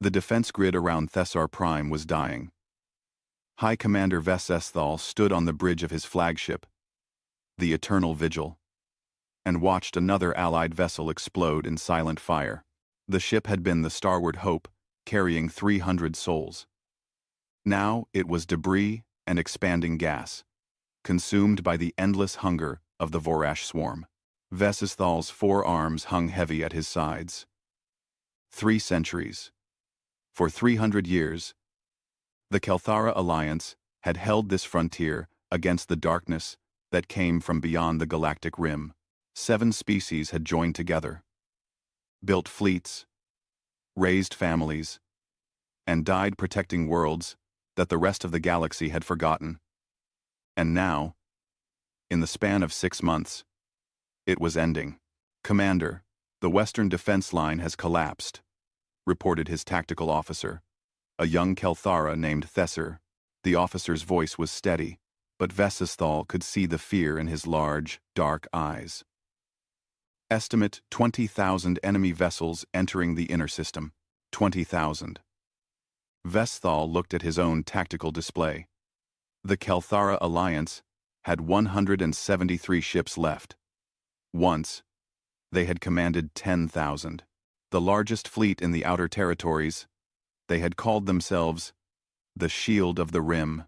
The defense grid around Thessar Prime was dying. High Commander Vesesthal stood on the bridge of his flagship, the Eternal Vigil, and watched another Allied vessel explode in silent fire. The ship had been the Starward Hope, carrying 300 souls. Now it was debris and expanding gas, consumed by the endless hunger of the Vorash swarm. Vesesthal's 4 arms hung heavy at his sides. 3 centuries. For 300 years, the Kelthara Alliance had held this frontier against the darkness that came from beyond the galactic rim. 7 species had joined together, built fleets, raised families, and died protecting worlds that the rest of the galaxy had forgotten. And now, in the span of 6 months, it was ending. "Commander, the Western Defense Line has collapsed," reported his tactical officer, a young Kelthara named Thessar. The officer's voice was steady, but Vesesthal could see the fear in his large, dark eyes. "Estimate 20,000 enemy vessels entering the inner system. 20,000. Vesthal looked at his own tactical display. The Kelthara Alliance had 173 ships left. Once, they had commanded 10,000. The largest fleet in the outer territories. They had called themselves the Shield of the Rim.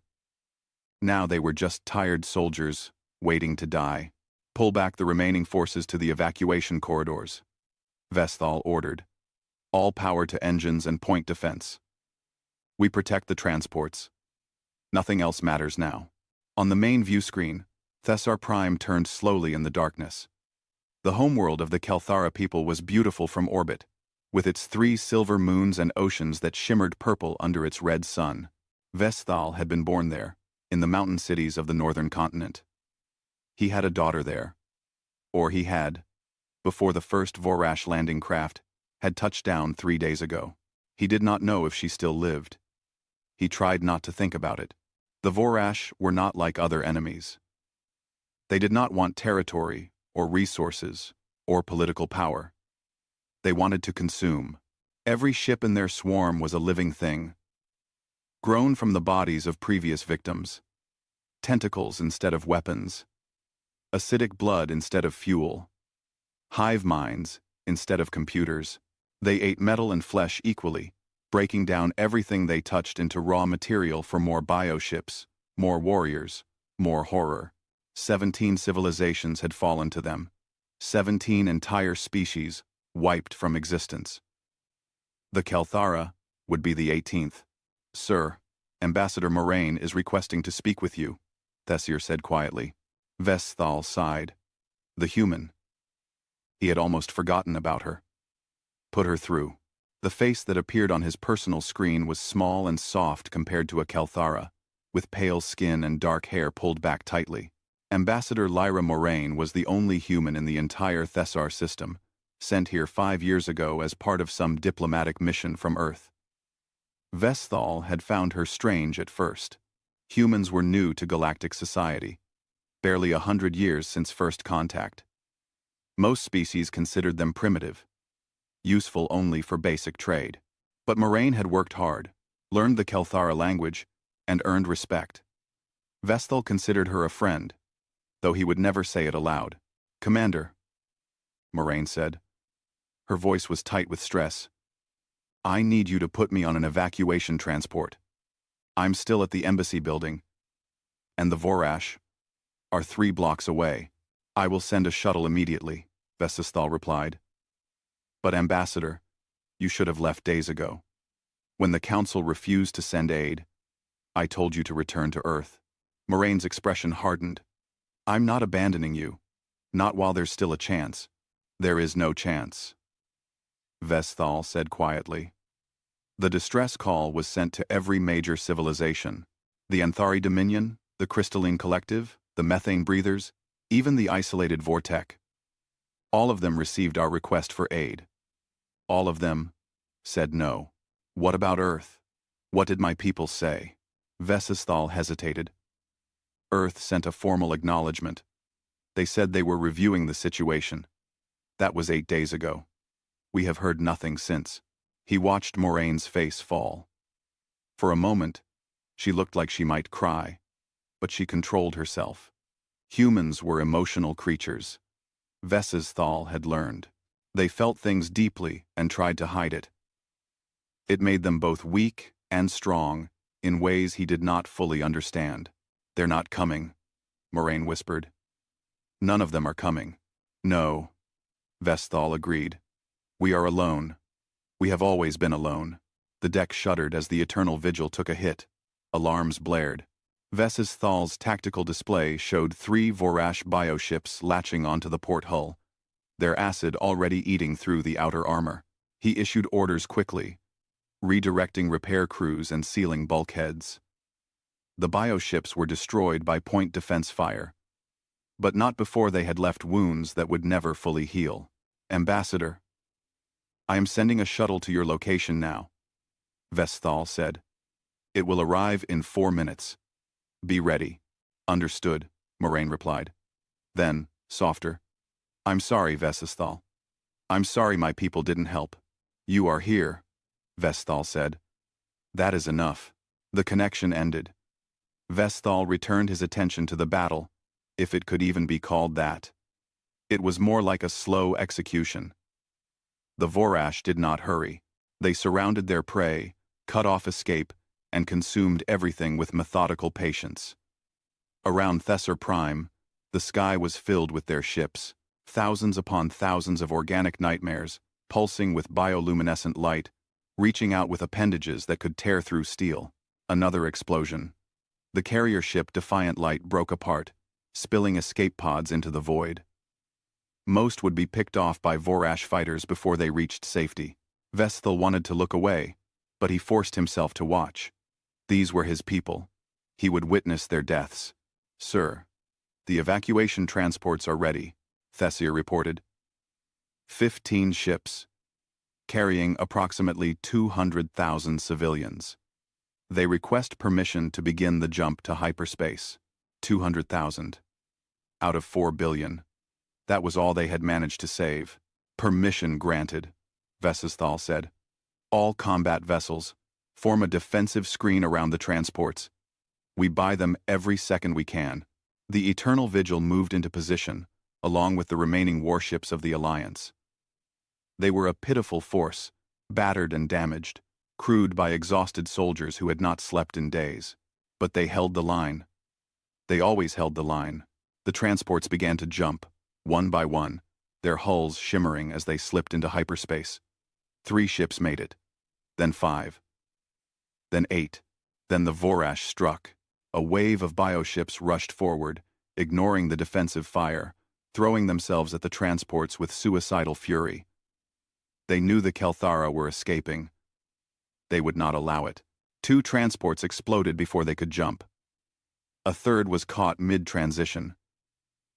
Now they were just tired soldiers waiting to die. "Pull back the remaining forces to the evacuation corridors," Vesthal ordered. "All power to engines and point defense. We protect the transports. Nothing else matters now." On the main view screen, Thessar Prime turned slowly in the darkness. The homeworld of the Kelthara people was beautiful from orbit, with its 3 silver moons and oceans that shimmered purple under its red sun. Vesthal had been born there, in the mountain cities of the northern continent. He had a daughter there. Or he had, before the first Vorash landing craft had touched down 3 days ago. He did not know if she still lived. He tried not to think about it. The Vorash were not like other enemies. They did not want territory, or resources, or political power. They wanted to consume. Every ship in their swarm was a living thing, grown from the bodies of previous victims. Tentacles instead of weapons. Acidic blood instead of fuel. Hive minds instead of computers. They ate metal and flesh equally, breaking down everything they touched into raw material for more bioships, more warriors, more horror. 17 civilizations had fallen to them. 17 entire species wiped from existence. The Kelthara would be the 18th. "Sir, Ambassador Moraine is requesting to speak with you," Thessar said quietly. Vesthal sighed. The human. He had almost forgotten about her. "Put her through." The face that appeared on his personal screen was small and soft compared to a Kelthara, with pale skin and dark hair pulled back tightly. Ambassador Lyra Moraine was the only human in the entire Thessar system, sent here 5 years ago as part of some diplomatic mission from Earth. Vesthal had found her strange at first. Humans were new to galactic society, barely 100 years since first contact. Most species considered them primitive, useful only for basic trade. But Moraine had worked hard, learned the Kelthara language, and earned respect. Vesthal considered her a friend, though he would never say it aloud. "Commander," Moraine said. Her voice was tight with stress. "I need you to put me on an evacuation transport. I'm still at the embassy building, and the Vorash are 3 blocks away." "I will send a shuttle immediately," Vesesthal replied. "But Ambassador, you should have left days ago. When the Council refused to send aid, I told you to return to Earth." Moraine's expression hardened. "I'm not abandoning you. Not while there's still a chance. There is no chance," Vesthal said quietly. The distress call was sent to every major civilization. The Anthari Dominion, the Crystalline Collective, the Methane Breathers, even the isolated Vortec. All of them received our request for aid. All of them said no. "What about Earth? What did my people say?" Vesesthal hesitated. Earth sent a formal acknowledgement. They said they were reviewing the situation. That was 8 days ago. We have heard nothing since. He watched Moraine's face fall. For a moment, she looked like she might cry, but she controlled herself. Humans were emotional creatures. Thal had learned. They felt things deeply and tried to hide it. It made them both weak and strong in ways he did not fully understand. "They're not coming," Moraine whispered. "None of them are coming." "No," Thal agreed. "We are alone. We have always been alone." The deck shuddered as the Eternal Vigil took a hit. Alarms blared. Thal's tactical display showed 3 Vorash bioships latching onto the port hull, their acid already eating through the outer armor. He issued orders quickly, redirecting repair crews and sealing bulkheads. The bioships were destroyed by point defense fire, but not before they had left wounds that would never fully heal. "Ambassador, I am sending a shuttle to your location now," Thal said. "It will arrive in 4 minutes. Be ready." "Understood," Moraine replied. Then, softer, "I'm sorry, Thal. I'm sorry my people didn't help." "You are here," Thal said. "That is enough." The connection ended. Thal returned his attention to the battle, if it could even be called that. It was more like a slow execution. The Vorash did not hurry. They surrounded their prey, cut off escape, and consumed everything with methodical patience. Around Thessar Prime, the sky was filled with their ships, thousands upon thousands of organic nightmares, pulsing with bioluminescent light, reaching out with appendages that could tear through steel. Another explosion. The carrier ship Defiant Light broke apart, spilling escape pods into the void. Most would be picked off by Vorash fighters before they reached safety. Thal wanted to look away, but he forced himself to watch. These were his people. He would witness their deaths. "Sir, the evacuation transports are ready," Thessier reported. 15 ships, carrying approximately 200,000 civilians. They request permission to begin the jump to hyperspace. 200,000. Out of 4 billion. That was all they had managed to save. "Permission granted," Thal said. "All combat vessels, form a defensive screen around the transports. We buy them every second we can." The Eternal Vigil moved into position, along with the remaining warships of the Alliance. They were a pitiful force, battered and damaged, crewed by exhausted soldiers who had not slept in days. But they held the line. They always held the line. The transports began to jump, one by one, their hulls shimmering as they slipped into hyperspace. 3 ships made it. Then 5. Then 8. Then the Vorash struck. A wave of bioships rushed forward, ignoring the defensive fire, throwing themselves at the transports with suicidal fury. They knew the Kelthara were escaping. They would not allow it. 2 transports exploded before they could jump. A third was caught mid-transition,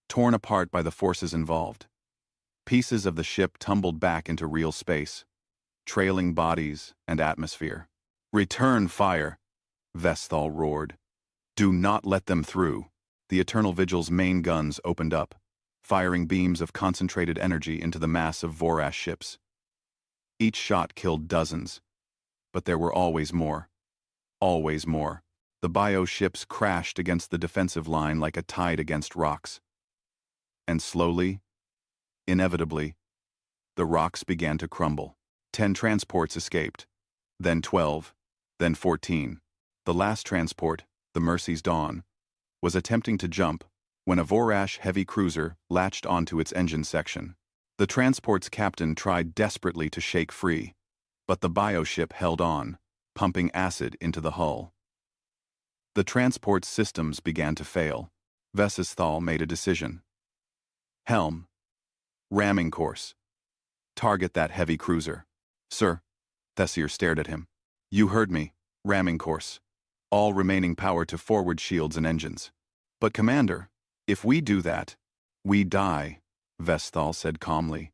torn apart by the forces involved. Pieces of the ship tumbled back into real space, trailing bodies and atmosphere. "Return fire," Thal roared. "Do not let them through." The Eternal Vigil's main guns opened up, firing beams of concentrated energy into the mass of Vorash ships. Each shot killed dozens, but there were always more. Always more. The bio ships crashed against the defensive line like a tide against rocks. And slowly, inevitably, the rocks began to crumble. 10 transports escaped, then 12, then 14. The last transport, the Mercy's Dawn, was attempting to jump when a Vorash heavy cruiser latched onto its engine section. The transport's captain tried desperately to shake free, but the bioship held on, pumping acid into the hull. The transport's systems began to fail. Thal made a decision. "Helm. Ramming course. Target that heavy cruiser." "Sir." Thessier stared at him. "You heard me. Ramming course. All remaining power to forward shields and engines." "But Commander, if we do that, we die," Thal said calmly.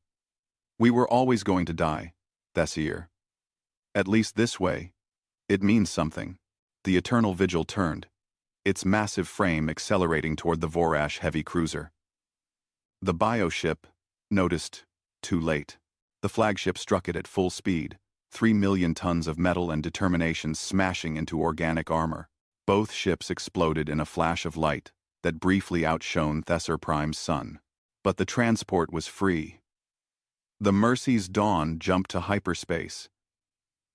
"We were always going to die, Thessier. At least this way. It means something." The Eternal Vigil turned, its massive frame accelerating toward the Vorash heavy cruiser. The bioship noticed too late. The flagship struck it at full speed, 3 million tons of metal and determination smashing into organic armor. Both ships exploded in a flash of light that briefly outshone Thessar Prime's sun. But the transport was free. The Mercy's Dawn jumped to hyperspace,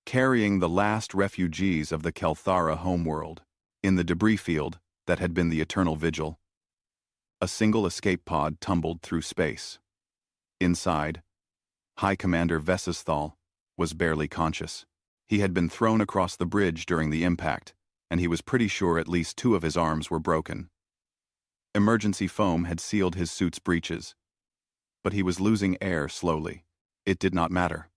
carrying the last refugees of the Kelthara homeworld. In the debris field that had been the Eternal Vigil, a single escape pod tumbled through space. Inside, High Commander Vesisthal was barely conscious. He had been thrown across the bridge during the impact, and he was pretty sure at least 2 of his arms were broken. Emergency foam had sealed his suit's breaches, but he was losing air slowly. It did not matter.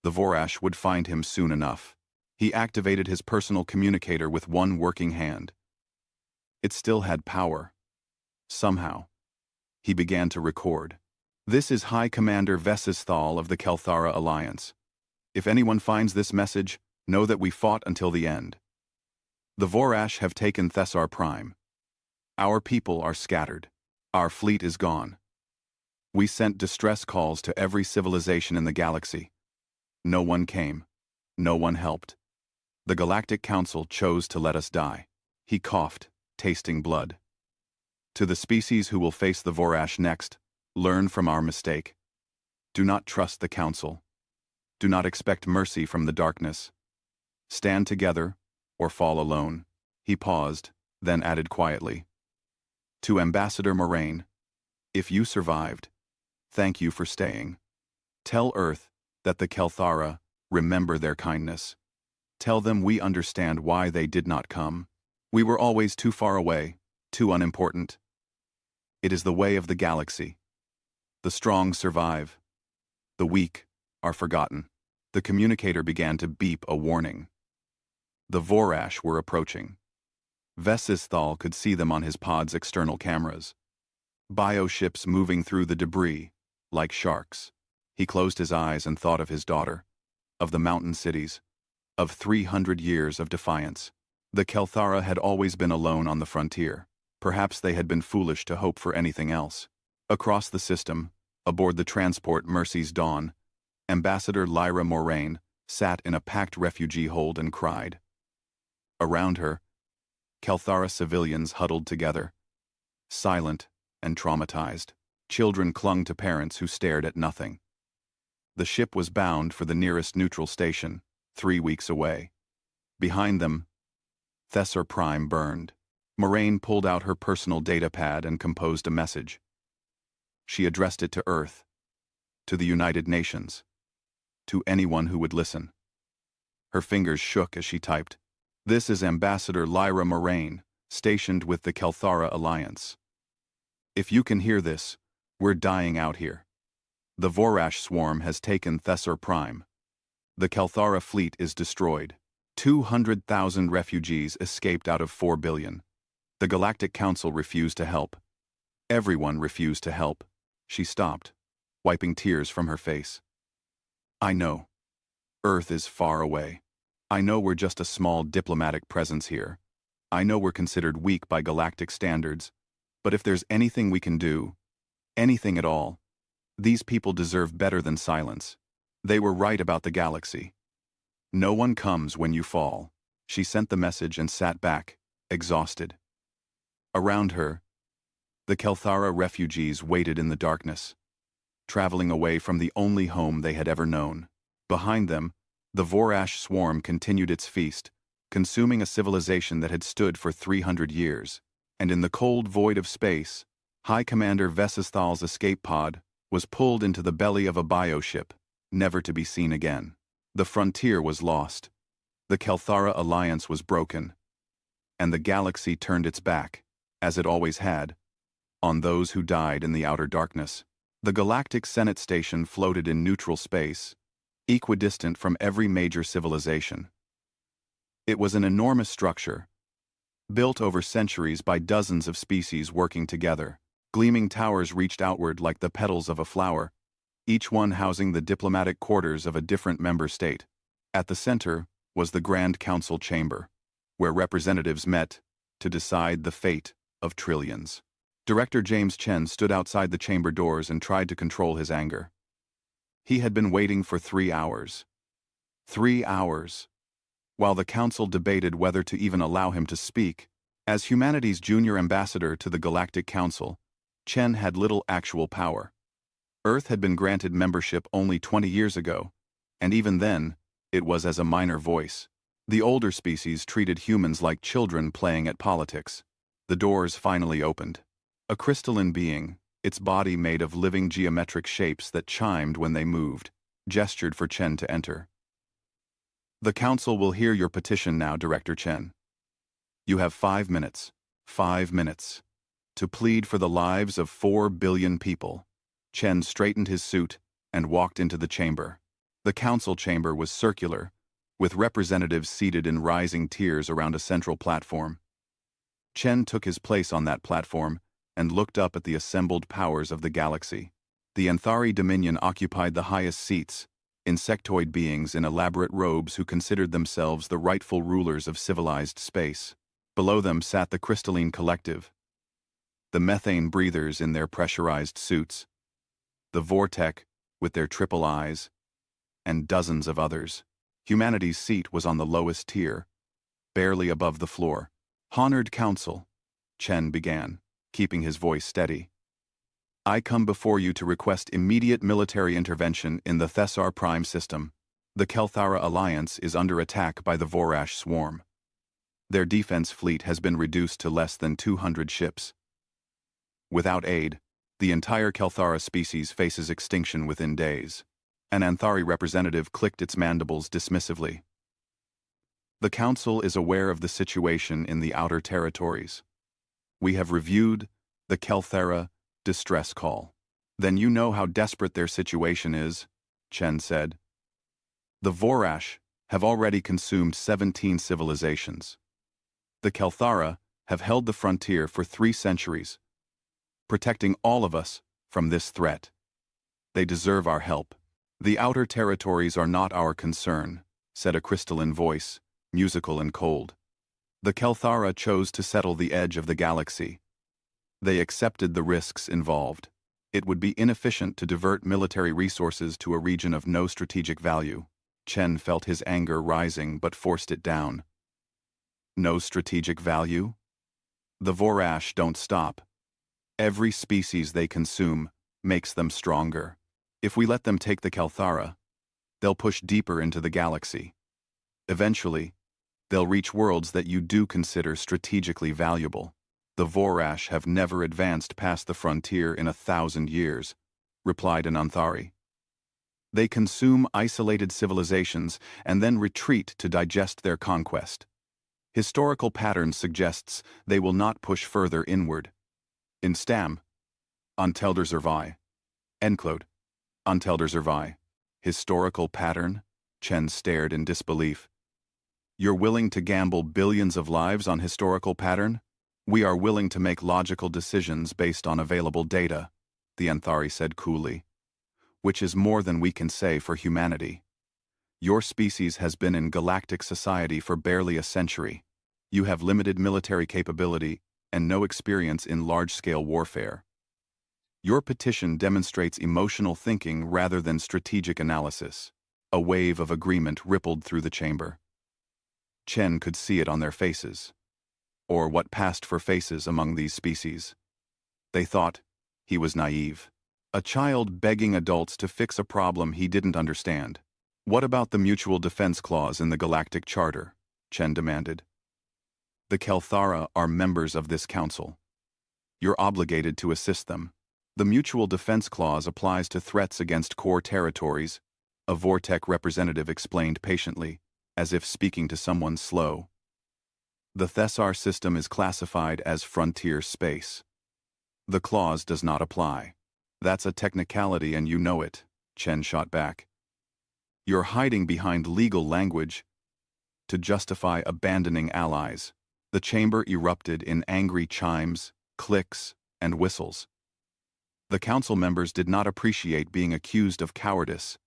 The Vorash would find him soon enough. He activated his personal communicator with one working hand. It still had power. Somehow, he began to record. This is High Commander Vesisthal of the Kelthara Alliance. If anyone finds this message, know that we fought until the end. The Vorash have taken Thessar Prime. Our people are scattered. Our fleet is gone. We sent distress calls to every civilization in the galaxy. No one came. No one helped. The Galactic Council chose to let us die. He coughed, tasting blood. To the species who will face the Vorash next, learn from our mistake. Do not trust the Council. Do not expect mercy from the darkness. Stand together, or fall alone. He paused, then added quietly. To Ambassador Moraine, if you survived, thank you for staying. Tell Earth that the Kelthara remember their kindness. Tell them we understand why they did not come. We were always too far away, too unimportant. It is the way of the galaxy. The strong survive. The weak are forgotten. The communicator began to beep a warning. The Vorash were approaching. Vesisthal could see them on his pod's external cameras. Bioships moving through the debris, like sharks. He closed his eyes and thought of his daughter, of the mountain cities, of 300 years of defiance. The Kelthara had always been alone on the frontier. Perhaps they had been foolish to hope for anything else. Across the system, aboard the transport Mercy's Dawn, Ambassador Lyra Moraine sat in a packed refugee hold and cried. Around her, Kelthara civilians huddled together, silent and traumatized. Children clung to parents who stared at nothing. The ship was bound for the nearest neutral station, 3 weeks away. Behind them, Thessar Prime burned. Moraine pulled out her personal data pad and composed a message. She addressed it to Earth, to the United Nations, to anyone who would listen. Her fingers shook as she typed. This is Ambassador Lyra Moraine, stationed with the Kelthara Alliance. If you can hear this, we're dying out here. The Vorash swarm has taken Thessar Prime. The Kelthara fleet is destroyed. 200,000 refugees escaped out of 4 billion. The Galactic Council refused to help. Everyone refused to help. She stopped, wiping tears from her face. I know. Earth is far away. I know we're just a small diplomatic presence here. I know we're considered weak by galactic standards. But if there's anything we can do, anything at all, these people deserve better than silence. They were right about the galaxy. No one comes when you fall. She sent the message and sat back, exhausted. Around her, the Kelthara refugees waited in the darkness, traveling away from the only home they had ever known. Behind them, the Vorash swarm continued its feast, consuming a civilization that had stood for 300 years. And in the cold void of space, High Commander Vesisthal's escape pod was pulled into the belly of a bioship, never to be seen again. The frontier was lost. The Kelthara alliance was broken. And the galaxy turned its back, as it always had, on those who died in the outer darkness. The Galactic Senate Station floated in neutral space, equidistant from every major civilization. It was an enormous structure, built over centuries by dozens of species working together. Gleaming towers reached outward like the petals of a flower, each one housing the diplomatic quarters of a different member state. At the center was the Grand Council chamber, where representatives met to decide the fate of trillions. Director James Chen stood outside the chamber doors and tried to control his anger. He had been waiting for 3 hours. 3 hours. While the council debated whether to even allow him to speak, as humanity's junior ambassador to the Galactic Council, Chen had little actual power. Earth had been granted membership only 20 years ago, and even then, it was as a minor voice. The older species treated humans like children playing at politics. The doors finally opened. A crystalline being, its body made of living geometric shapes that chimed when they moved, gestured for Chen to enter. "The council will hear your petition now, Director Chen. You have 5 minutes, 5 minutes, to plead for the lives of 4 billion people." Chen straightened his suit and walked into the chamber. The council chamber was circular, with representatives seated in rising tiers around a central platform. Chen took his place on that platform and looked up at the assembled powers of the galaxy. The Anthari Dominion occupied the highest seats, insectoid beings in elaborate robes who considered themselves the rightful rulers of civilized space. Below them sat the Crystalline Collective, the methane breathers in their pressurized suits, the Vortec with their triple eyes, and dozens of others. Humanity's seat was on the lowest tier, barely above the floor. "Honored Council," Chen began, keeping his voice steady. "I come before you to request immediate military intervention in the Thessar Prime system. The Kelthara Alliance is under attack by the Vorash swarm. Their defense fleet has been reduced to less than 200 ships. Without aid, the entire Kelthara species faces extinction within days." An Anthari representative clicked its mandibles dismissively. "The Council is aware of the situation in the outer territories. We have reviewed the Kelthara distress call." "Then you know how desperate their situation is," Chen said. "The Vorash have already consumed 17 civilizations. The Kelthara have held the frontier for 3 centuries, protecting all of us from this threat. They deserve our help." "The outer territories are not our concern," said a crystalline voice, musical and cold. "The Kelthara chose to settle the edge of the galaxy. They accepted the risks involved. It would be inefficient to divert military resources to a region of no strategic value." Chen felt his anger rising but forced it down. "No strategic value? The Vorash don't stop. Every species they consume makes them stronger. If we let them take the Kelthara, they'll push deeper into the galaxy. Eventually, they'll reach worlds that you do consider strategically valuable." "The Vorash have never advanced past the frontier in 1,000 years, replied an Anthari. "They consume isolated civilizations and then retreat to digest their conquest. Historical pattern suggests they will not push further inward. In Stam, Ontelder Zervi. Enclode. Ontelder Zervi. Historical pattern?" Chen stared in disbelief. "You're willing to gamble billions of lives on historical pattern?" "We are willing to make logical decisions based on available data," the Anthari said coolly. "Which is more than we can say for humanity. Your species has been in galactic society for barely a century. You have limited military capability and no experience in large-scale warfare. Your petition demonstrates emotional thinking rather than strategic analysis." A wave of agreement rippled through the chamber. Chen could see it on their faces. Or what passed for faces among these species. They thought he was naive. A child begging adults to fix a problem he didn't understand. "What about the mutual defense clause in the Galactic Charter?" Chen demanded. "The Kelthara are members of this council. You're obligated to assist them. The mutual defense clause applies to threats against core territories," a Vortec representative explained patiently, as if speaking to someone slow. "The Thessar system is classified as frontier space. The clause does not apply." "That's a technicality and you know it," Chen shot back. "You're hiding behind legal language to justify abandoning allies." The chamber erupted in angry chimes, clicks, and whistles. The council members did not appreciate being accused of cowardice.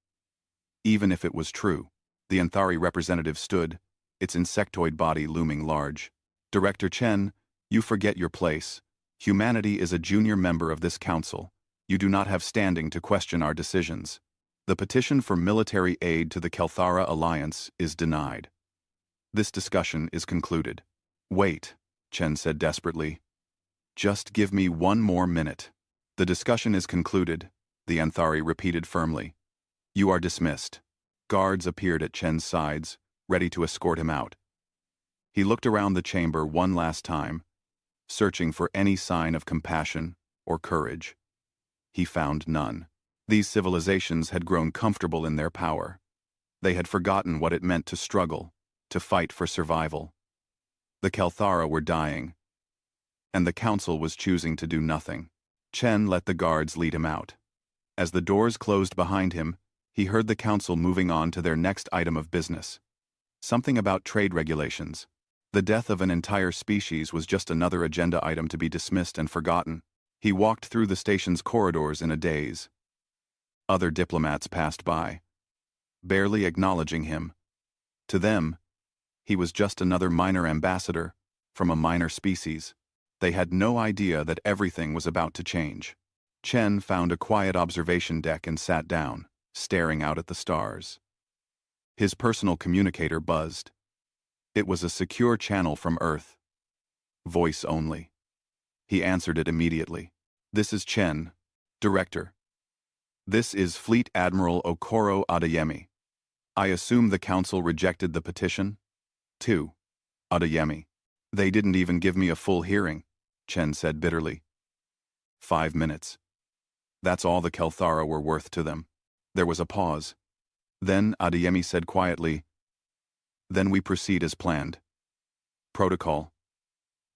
Even if it was true, the Anthari representative stood, its insectoid body looming large. "Director Chen, you forget your place. Humanity is a junior member of this council. You do not have standing to question our decisions." The petition for military aid to the Kelthara alliance is denied. This discussion is concluded. Wait, Chen said desperately. Just give me one more minute. The discussion is concluded, the Anthari repeated firmly. You are dismissed. Guards appeared at Chen's sides, ready to escort him out. He looked around the chamber one last time, searching for any sign of compassion or courage. He found none. These civilizations had grown comfortable in their power. They had forgotten what it meant to struggle, to fight for survival. The Kelthara were dying, and the council was choosing to do nothing. Chen let the guards lead him out. As the doors closed behind him, he heard the council moving on to their next item of business. Something about trade regulations. The death of an entire species was just another agenda item to be dismissed and forgotten. He walked through the station's corridors in a daze. Other diplomats passed by, barely acknowledging him. To them, he was just another minor ambassador from a minor species. They had no idea that everything was about to change. Chen found a quiet observation deck and sat down, staring out at the stars. His personal communicator buzzed. It was a secure channel from Earth. Voice only. He answered it immediately. This is Chen, Director. This is Fleet Admiral Okoro Adeyemi. I assume the Council rejected the petition? 2. Adeyemi. They didn't even give me a full hearing, Chen said bitterly. 5 minutes. That's all the Kelthara were worth to them. There was a pause. Then Adeyemi said quietly, Then we proceed as planned. Protocol.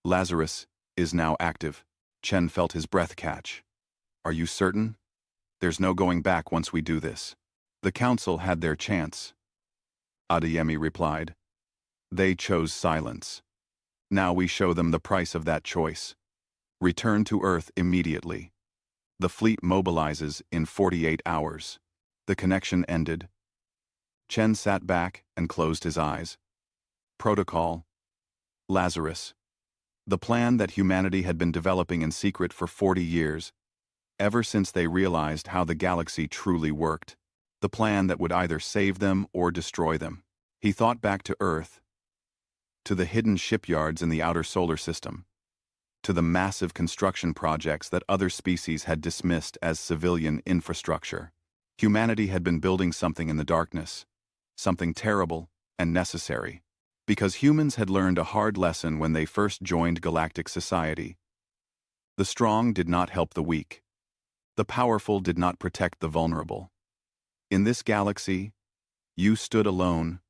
Lazarus is now active. Chen felt his breath catch. Are you certain? There's no going back once we do this. The Council had their chance. Adeyemi replied. They chose silence. Now we show them the price of that choice. Return to Earth immediately. The fleet mobilizes in 48 hours. The connection ended. Chen sat back and closed his eyes. Protocol. Lazarus. The plan that humanity had been developing in secret for 40 years, ever since they realized how the galaxy truly worked. The plan that would either save them or destroy them. He thought back to Earth, to the hidden shipyards in the outer solar system, to the massive construction projects that other species had dismissed as civilian infrastructure. Humanity had been building something in the darkness, something terrible and necessary, because humans had learned a hard lesson when they first joined galactic society. The strong did not help the weak. The powerful did not protect the vulnerable. In this galaxy, you stood alone,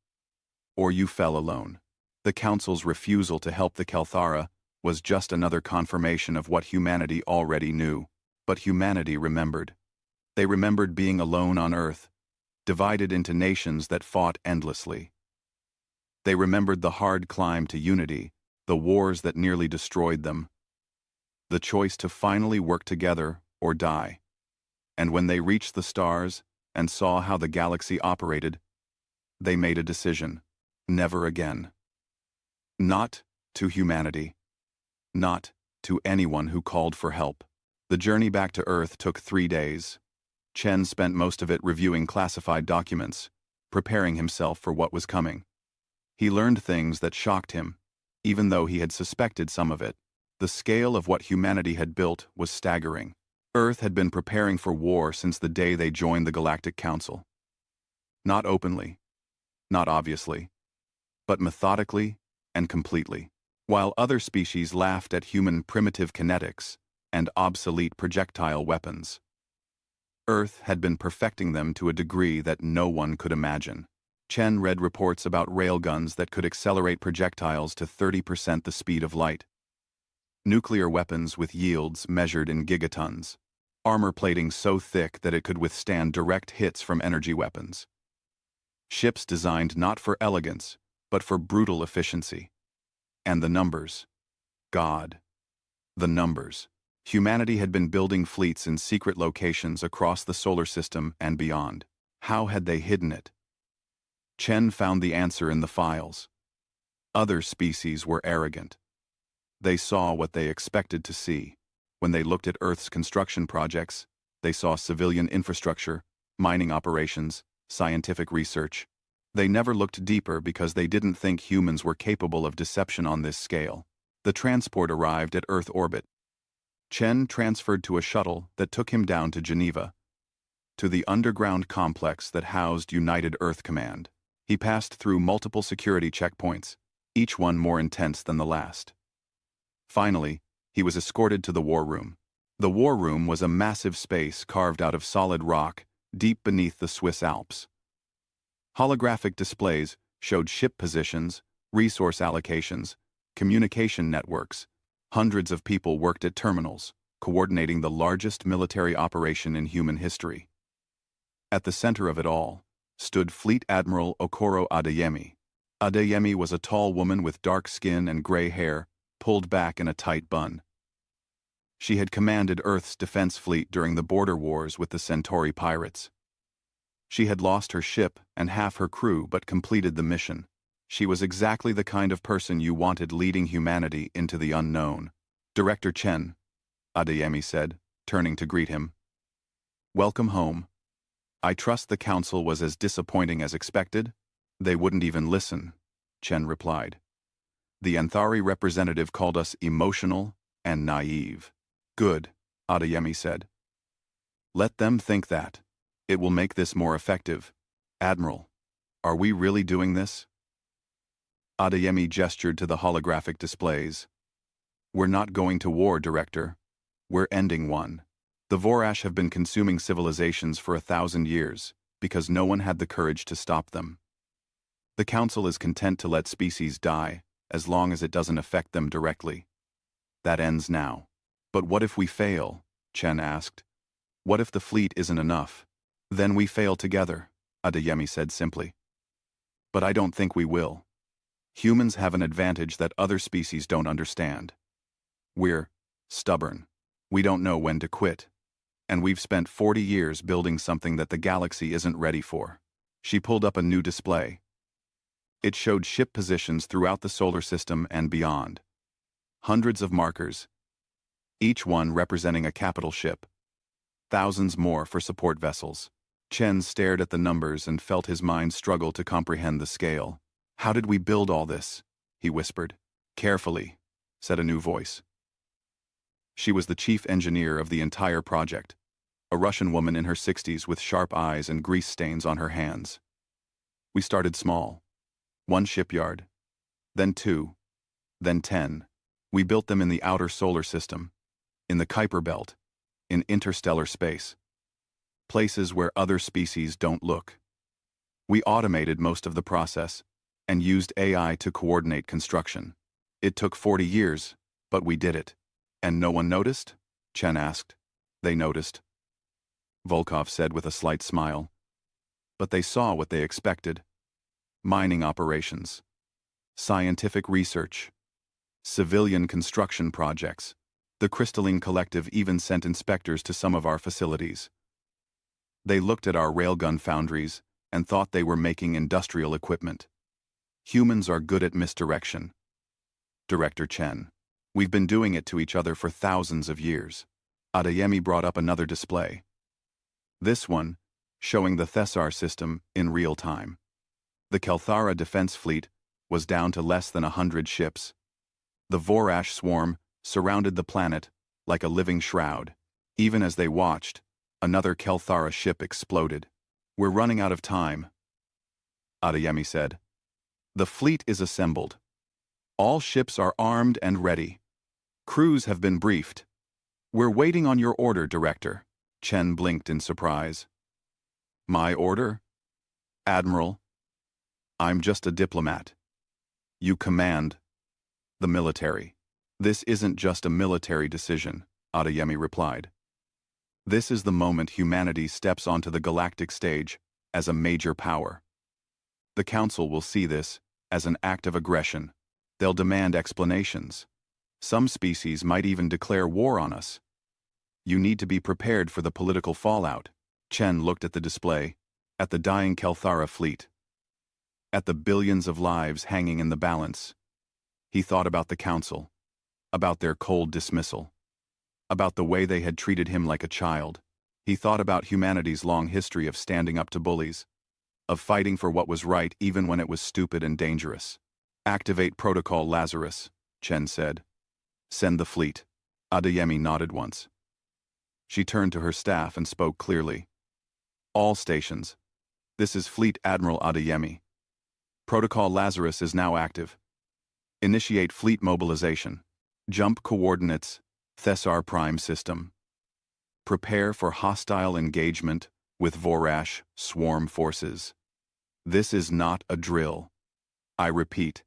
or you fell alone. The Council's refusal to help the Kelthara was just another confirmation of what humanity already knew. But humanity remembered. They remembered being alone on Earth, divided into nations that fought endlessly. They remembered the hard climb to unity, the wars that nearly destroyed them, the choice to finally work together or die. And when they reached the stars and saw how the galaxy operated, they made a decision. Never again. Not to humanity. Not to anyone who called for help. The journey back to Earth took 3 days. Chen spent most of it reviewing classified documents, preparing himself for what was coming. He learned things that shocked him, even though he had suspected some of it. The scale of what humanity had built was staggering. Earth had been preparing for war since the day they joined the Galactic Council. Not openly, not obviously, but methodically and completely. While other species laughed at human primitive kinetics and obsolete projectile weapons, Earth had been perfecting them to a degree that no one could imagine. Chen read reports about railguns that could accelerate projectiles to 30% the speed of light. Nuclear weapons with yields measured in gigatons. Armor plating so thick that it could withstand direct hits from energy weapons. Ships designed not for elegance, but for brutal efficiency. And the numbers. God. The numbers. Humanity had been building fleets in secret locations across the solar system and beyond. How had they hidden it? Chen found the answer in the files. Other species were arrogant. They saw what they expected to see. When they looked at Earth's construction projects, they saw civilian infrastructure, mining operations, scientific research. They never looked deeper because they didn't think humans were capable of deception on this scale. The transport arrived at Earth orbit. Chen transferred to a shuttle that took him down to Geneva, to the underground complex that housed United Earth Command. He passed through multiple security checkpoints, each one more intense than the last. Finally, he was escorted to the war room. The war room was a massive space carved out of solid rock, deep beneath the Swiss Alps. Holographic displays showed ship positions, resource allocations, communication networks. Hundreds of people worked at terminals, coordinating the largest military operation in human history. At the center of it all stood Fleet Admiral Okoro Adeyemi. Adeyemi was a tall woman with dark skin and gray hair, pulled back in a tight bun. She had commanded Earth's defense fleet during the border wars with the Centauri pirates. She had lost her ship and half her crew but completed the mission. She was exactly the kind of person you wanted leading humanity into the unknown. "Director Chen," Adeyemi said, turning to greet him. "Welcome home. I trust the council was as disappointing as expected?" "They wouldn't even listen," Chen replied. "The Anthari representative called us emotional and naive." "Good," Adeyemi said. "Let them think that. It will make this more effective. Admiral, are we really doing this?" Adeyemi gestured to the holographic displays. "We're not going to war, Director. We're ending one. The Vorash have been consuming civilizations for 1,000 years because no one had the courage to stop them. The Council is content to let species die as long as it doesn't affect them directly. That ends now. But what if we fail?" Chen asked. "What if the fleet isn't enough?" "Then we fail together," Adeyemi said simply. "But I don't think we will. Humans have an advantage that other species don't understand. We're stubborn. We don't know when to quit. And we've spent 40 years building something that the galaxy isn't ready for." She pulled up a new display. It showed ship positions throughout the solar system and beyond. Hundreds of markers, each one representing a capital ship. Thousands more for support vessels. Chen stared at the numbers and felt his mind struggle to comprehend the scale. "How did we build all this?" he whispered. "Carefully," said a new voice. She was the chief engineer of the entire project, a Russian woman in her 60s with sharp eyes and grease stains on her hands. "We started small. 1 shipyard, then 2, then 10. We built them in the outer solar system, in the Kuiper Belt, in interstellar space. Places where other species don't look. We automated most of the process and used AI to coordinate construction. It took 40 years, but we did it." "And no one noticed?" Chen asked. "They noticed," Volkov said with a slight smile. "But they saw what they expected. Mining operations, scientific research, civilian construction projects. The Crystalline Collective even sent inspectors to some of our facilities. They looked at our railgun foundries and thought they were making industrial equipment. Humans are good at misdirection. Director Chen, we've been doing it to each other for thousands of years." Adeyemi brought up another display. This one, showing the Thessar system in real time. The Kelthara defense fleet was down to less than 100 ships. The Vorash swarm surrounded the planet like a living shroud. Even as they watched, another Kelthara ship exploded. "We're running out of time," Adeyemi said. "The fleet is assembled. All ships are armed and ready. Crews have been briefed. We're waiting on your order, Director." Chen blinked in surprise. "My order? Admiral, I'm just a diplomat. You command the military." "This isn't just a military decision," Adeyemi replied. "This is the moment humanity steps onto the galactic stage as a major power. The Council will see this as an act of aggression. They'll demand explanations. Some species might even declare war on us. You need to be prepared for the political fallout." Chen looked at the display, at the dying Kelthara fleet, at the billions of lives hanging in the balance. He thought about the Council, about their cold dismissal, about the way they had treated him like a child. He thought about humanity's long history of standing up to bullies, of fighting for what was right even when it was stupid and dangerous. Activate Protocol Lazarus, Chen said. Send the fleet. Adeyemi nodded once. She turned to her staff and spoke clearly. All stations. This is Fleet Admiral Adeyemi. Protocol Lazarus is now active. Initiate fleet mobilization. Jump coordinates, Thessar Prime system. Prepare for hostile engagement with Vorash swarm forces. This is not a drill. I repeat,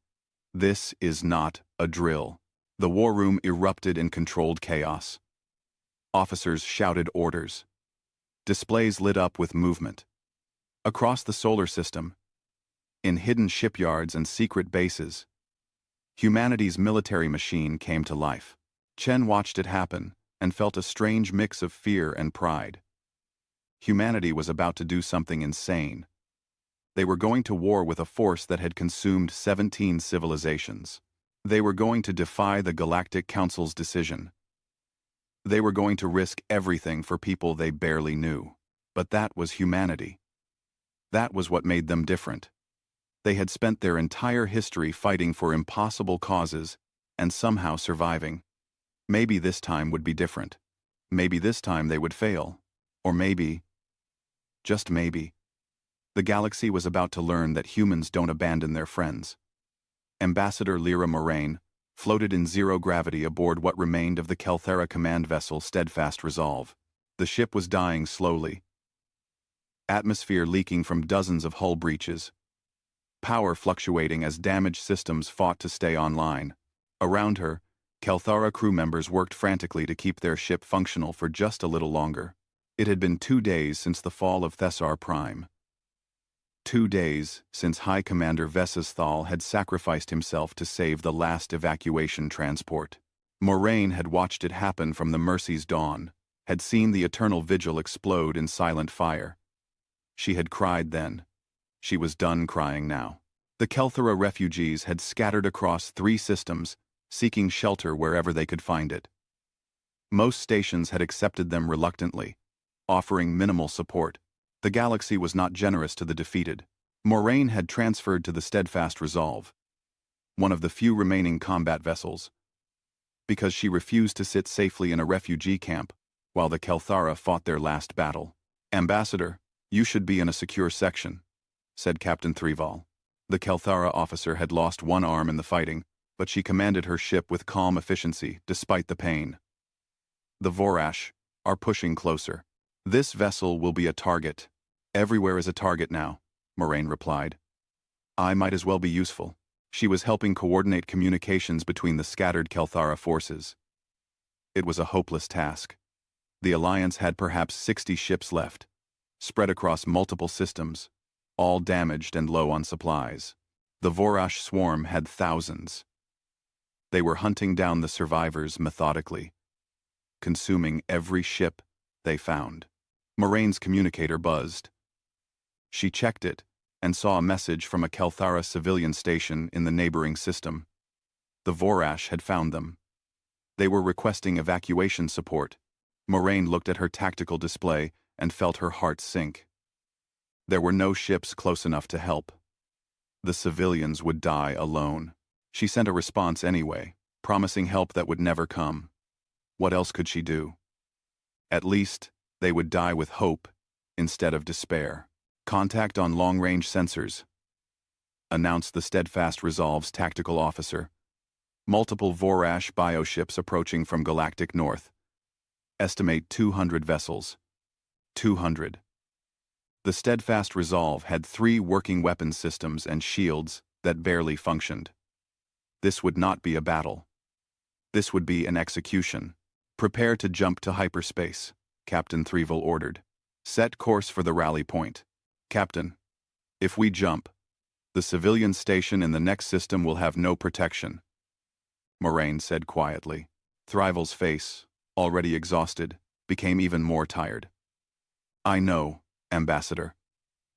this is not a drill. The war room erupted in controlled chaos. Officers shouted orders. Displays lit up with movement. Across the solar system, in hidden shipyards and secret bases, humanity's military machine came to life. Chen watched it happen and felt a strange mix of fear and pride. Humanity was about to do something insane. They were going to war with a force that had consumed 17 civilizations. They were going to defy the Galactic Council's decision. They were going to risk everything for people they barely knew. But that was humanity. That was what made them different. They had spent their entire history fighting for impossible causes and somehow surviving. Maybe this time would be different. Maybe this time they would fail. Or maybe, just maybe, the galaxy was about to learn that humans don't abandon their friends. Ambassador Lyra Moraine floated in zero gravity aboard what remained of the Kelthera command vessel Steadfast Resolve. The ship was dying slowly. Atmosphere leaking from dozens of hull breaches. Power fluctuating as damaged systems fought to stay online. Around her, Kelthara crew members worked frantically to keep their ship functional for just a little longer. It had been 2 days since the fall of Thessar Prime. 2 days since High Commander Vesisthal had sacrificed himself to save the last evacuation transport. Moraine had watched it happen from the Mercy's dawn, had seen the eternal vigil explode in silent fire. She had cried then. She was done crying now. The Kelthara refugees had scattered across 3 systems, seeking shelter wherever they could find it. Most stations had accepted them reluctantly, offering minimal support. The galaxy was not generous to the defeated. Moraine had transferred to the Steadfast Resolve, one of the few remaining combat vessels, because she refused to sit safely in a refugee camp while the Kelthara fought their last battle. "Ambassador, you should be in a secure section," said Captain Threval. The Kelthara officer had lost one arm in the fighting, but she commanded her ship with calm efficiency despite the pain. "The Vorash are pushing closer. This vessel will be a target. Everywhere is a target now," Moraine replied. "I might as well be useful." She was helping coordinate communications between the scattered Kelthara forces. It was a hopeless task. The Alliance had perhaps 60 ships left, spread across multiple systems, all damaged and low on supplies. The Vorash swarm had thousands. They were hunting down the survivors methodically, consuming every ship they found. Moraine's communicator buzzed. She checked it and saw a message from a Kelthara civilian station in the neighboring system. The Vorash had found them. They were requesting evacuation support. Moraine looked at her tactical display and felt her heart sink. There were no ships close enough to help. The civilians would die alone. She sent a response anyway, promising help that would never come. What else could she do? At least, they would die with hope instead of despair. "Contact on long-range sensors," announced the Steadfast Resolve's tactical officer. "Multiple Vorash bioships approaching from galactic north. Estimate 200 vessels." 200. The Steadfast Resolve had 3 working weapon systems and shields that barely functioned. This would not be a battle. This would be an execution. "Prepare to jump to hyperspace," Captain Threval ordered. "Set course for the rally point." "Captain, if we jump, the civilian station in the next system will have no protection," Moraine said quietly. Thrival's face, already exhausted, became even more tired. "I know, Ambassador,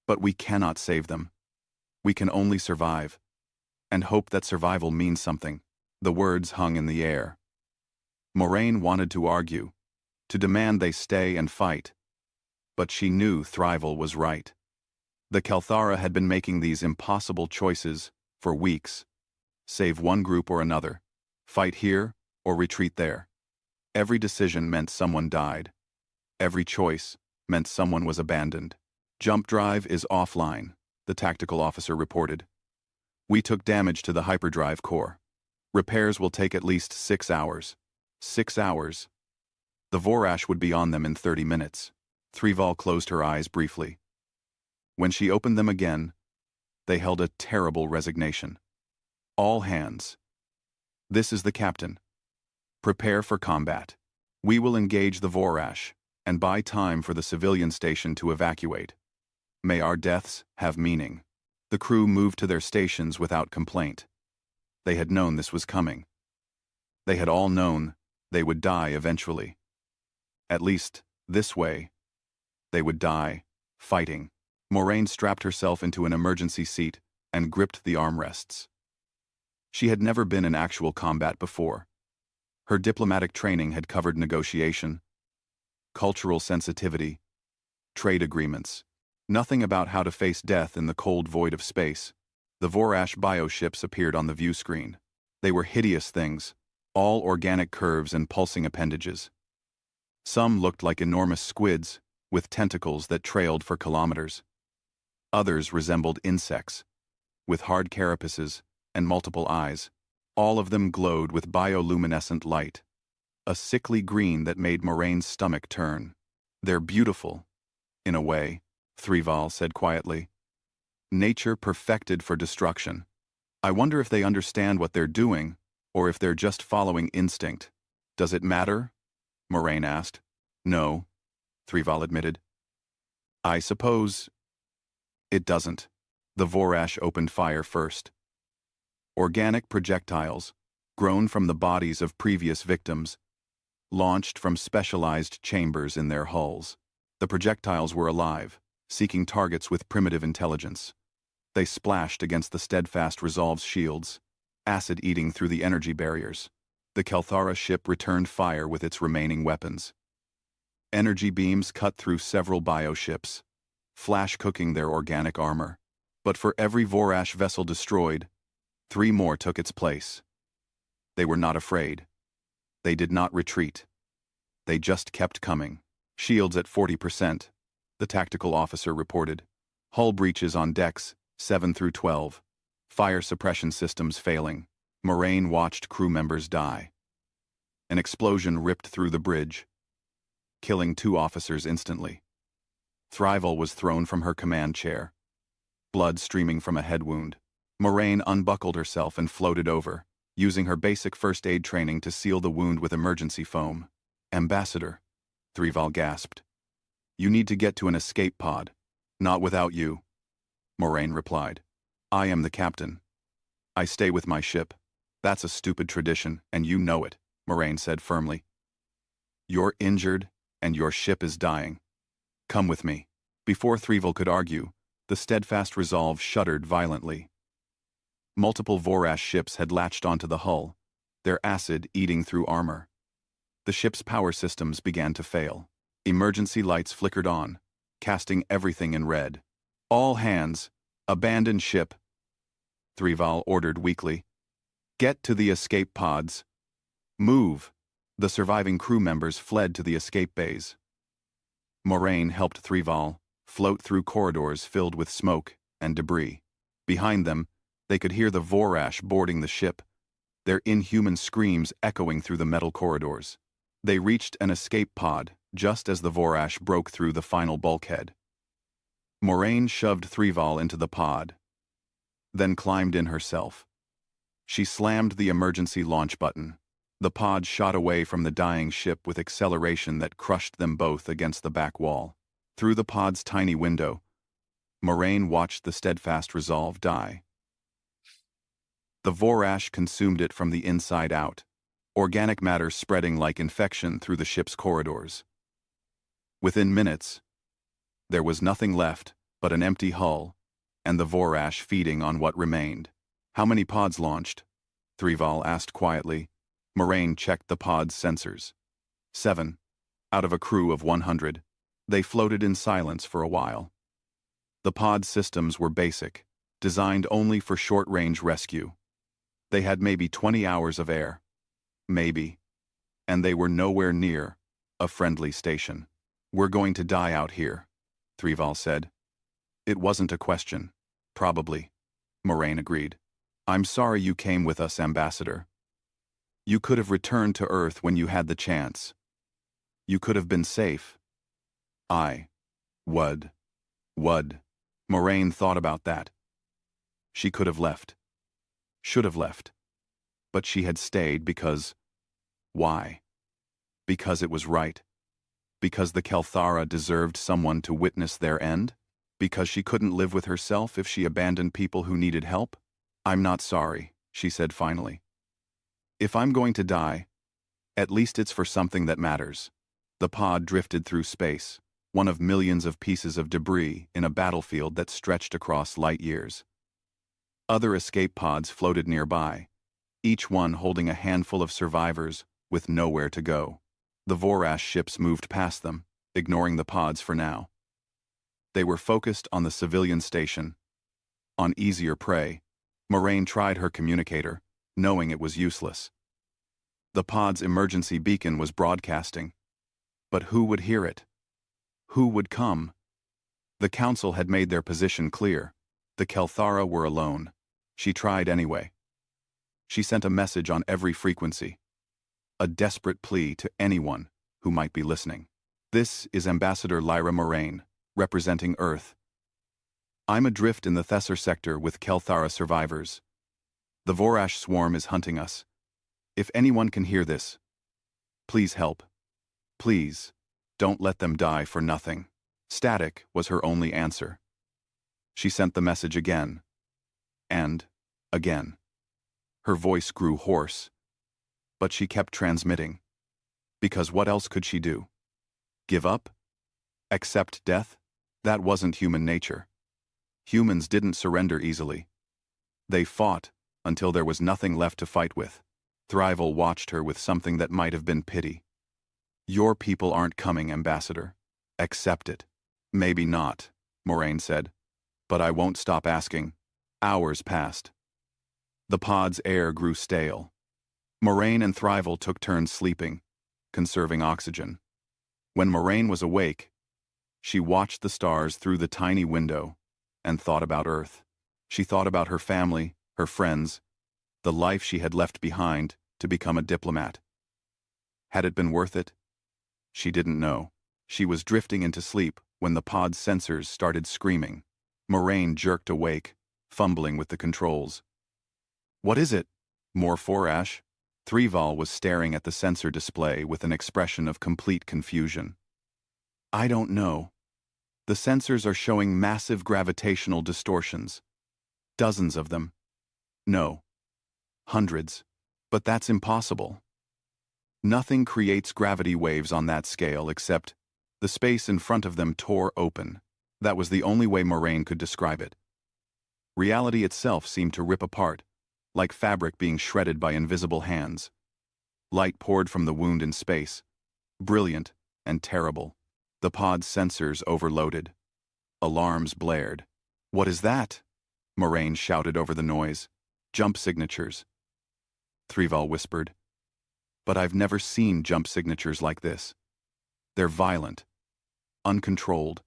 but we cannot save them. We can only survive, and hope that survival means something." The words hung in the air. Moraine wanted to argue, to demand they stay and fight, But she knew Thrival was right. The Kelthara had been making these impossible choices for weeks. Save one group or another. Fight here or retreat there. Every decision meant someone died. Every choice meant someone was abandoned. Jump drive is offline, the tactical officer reported. We took damage to the hyperdrive core. Repairs will take at least 6 hours. 6 hours. The Vorash would be on them in 30 minutes. Thrival closed her eyes briefly. When she opened them again, they held a terrible resignation. All hands. This is the captain. Prepare for combat. We will engage the Vorash and buy time for the civilian station to evacuate. May our deaths have meaning. The crew moved to their stations without complaint. They had known this was coming. They had all known they would die eventually. At least, this way. They would die, fighting. Moraine strapped herself into an emergency seat and gripped the armrests. She had never been in actual combat before. Her diplomatic training had covered negotiation, cultural sensitivity, trade agreements. Nothing about how to face death in the cold void of space. The Vorash bioships appeared on the view screen. They were hideous things, all organic curves and pulsing appendages. Some looked like enormous squids, with tentacles that trailed for kilometers. Others resembled insects, with hard carapaces and multiple eyes. All of them glowed with bioluminescent light, a sickly green that made Moraine's stomach turn. They're beautiful, in a way, Thrival said quietly. Nature perfected for destruction. I wonder if they understand what they're doing, or if they're just following instinct. Does it matter? Moraine asked. No, Thrival admitted. I suppose it doesn't. The Vorash opened fire first. Organic projectiles, grown from the bodies of previous victims, launched from specialized chambers in their hulls. The projectiles were alive, seeking targets with primitive intelligence. They splashed against the steadfast Resolve's shields, acid eating through the energy barriers. The Kelthara ship returned fire with its remaining weapons. Energy beams cut through several bioships, flash-cooking their organic armor. But for every Vorash vessel destroyed, 3 more took its place. They were not afraid. They did not retreat. They just kept coming. Shields at 40%, the tactical officer reported. Hull breaches on decks, 7 through 12. Fire suppression systems failing. Moraine watched crew members die. An explosion ripped through the bridge, killing 2 officers instantly. Thrival was thrown from her command chair, blood streaming from a head wound. Moraine unbuckled herself and floated over, using her basic first aid training to seal the wound with emergency foam. Ambassador, Thrival gasped. You need to get to an escape pod. Not without you, Moraine replied. I am the captain. I stay with my ship. That's a stupid tradition, and you know it, Moraine said firmly. You're injured, and your ship is dying. Come with me. Before Thrival could argue, the steadfast Resolve shuddered violently. Multiple Vorash ships had latched onto the hull, their acid eating through armor. The ship's power systems began to fail. Emergency lights flickered on, casting everything in red. All hands, abandon ship, Thrival ordered weakly. Get to the escape pods. Move. The surviving crew members fled to the escape bays. Moraine helped Thrival float through corridors filled with smoke and debris. Behind them, they could hear the Vorash boarding the ship, their inhuman screams echoing through the metal corridors. They reached an escape pod just as the Vorash broke through the final bulkhead. Moraine shoved Thrival into the pod, then climbed in herself. She slammed the emergency launch button. The pod shot away from the dying ship with acceleration that crushed them both against the back wall. Through the pod's tiny window, Moraine watched the steadfast Resolve die. The Vorash consumed it from the inside out, organic matter spreading like infection through the ship's corridors. Within minutes, there was nothing left but an empty hull and the Vorash feeding on what remained. How many pods launched? Thrival asked quietly. Moraine checked the pod's sensors. 7, out of a crew of 100. They floated in silence for a while. The pod's systems were basic, designed only for short-range rescue. They had maybe 20 hours of air. Maybe. And they were nowhere near a friendly station. "We're going to die out here," Threeval said. It wasn't a question. "Probably," Moraine agreed. "I'm sorry you came with us, Ambassador. You could have returned to Earth when you had the chance. You could have been safe." I would. Moraine thought about that. She could have left. Should have left. But she had stayed because... Why? Because it was right. Because the Kelthara deserved someone to witness their end? Because she couldn't live with herself if she abandoned people who needed help? "I'm not sorry," she said finally. "If I'm going to die, at least it's for something that matters." The pod drifted through space, one of millions of pieces of debris in a battlefield that stretched across light years. Other escape pods floated nearby, each one holding a handful of survivors with nowhere to go. The Vorash ships moved past them, ignoring the pods for now. They were focused on the civilian station. On easier prey, Moraine tried her communicator, knowing it was useless. The pod's emergency beacon was broadcasting. But who would hear it? Who would come? The Council had made their position clear. The Kelthara were alone. She tried anyway. She sent a message on every frequency. A desperate plea to anyone who might be listening. "This is Ambassador Lyra Moraine, representing Earth. I'm adrift in the Thessar sector with Kelthara survivors. The Vorash swarm is hunting us. If anyone can hear this, please help. Please, don't let them die for nothing." Static was her only answer. She sent the message again. And again. Her voice grew hoarse. But she kept transmitting. Because what else could she do? Give up? Accept death? That wasn't human nature. Humans didn't surrender easily. They fought until there was nothing left to fight with. Thrival watched her with something that might have been pity. "Your people aren't coming, Ambassador. Accept it." "Maybe not," Moraine said. "But I won't stop asking." Hours passed. The pod's air grew stale. Moraine and Thrival took turns sleeping, conserving oxygen. When Moraine was awake, she watched the stars through the tiny window and thought about Earth. She thought about her family, her friends, the life she had left behind to become a diplomat. Had it been worth it? She didn't know. She was drifting into sleep when the pod's sensors started screaming. Moraine jerked awake, fumbling with the controls. "What is it?" "More Vorash." Threeval was staring at the sensor display with an expression of complete confusion. "I don't know. The sensors are showing massive gravitational distortions. Dozens of them. No. Hundreds. But that's impossible. Nothing creates gravity waves on that scale except the space in front of them tore open. That was the only way Moraine could describe it. Reality itself seemed to rip apart, like fabric being shredded by invisible hands. Light poured from the wound in space, brilliant and terrible. The pod's sensors overloaded. Alarms blared. "What is that?" Moraine shouted over the noise. "Jump signatures." Threeval whispered. "But I've never seen jump signatures like this. They're violent, uncontrolled,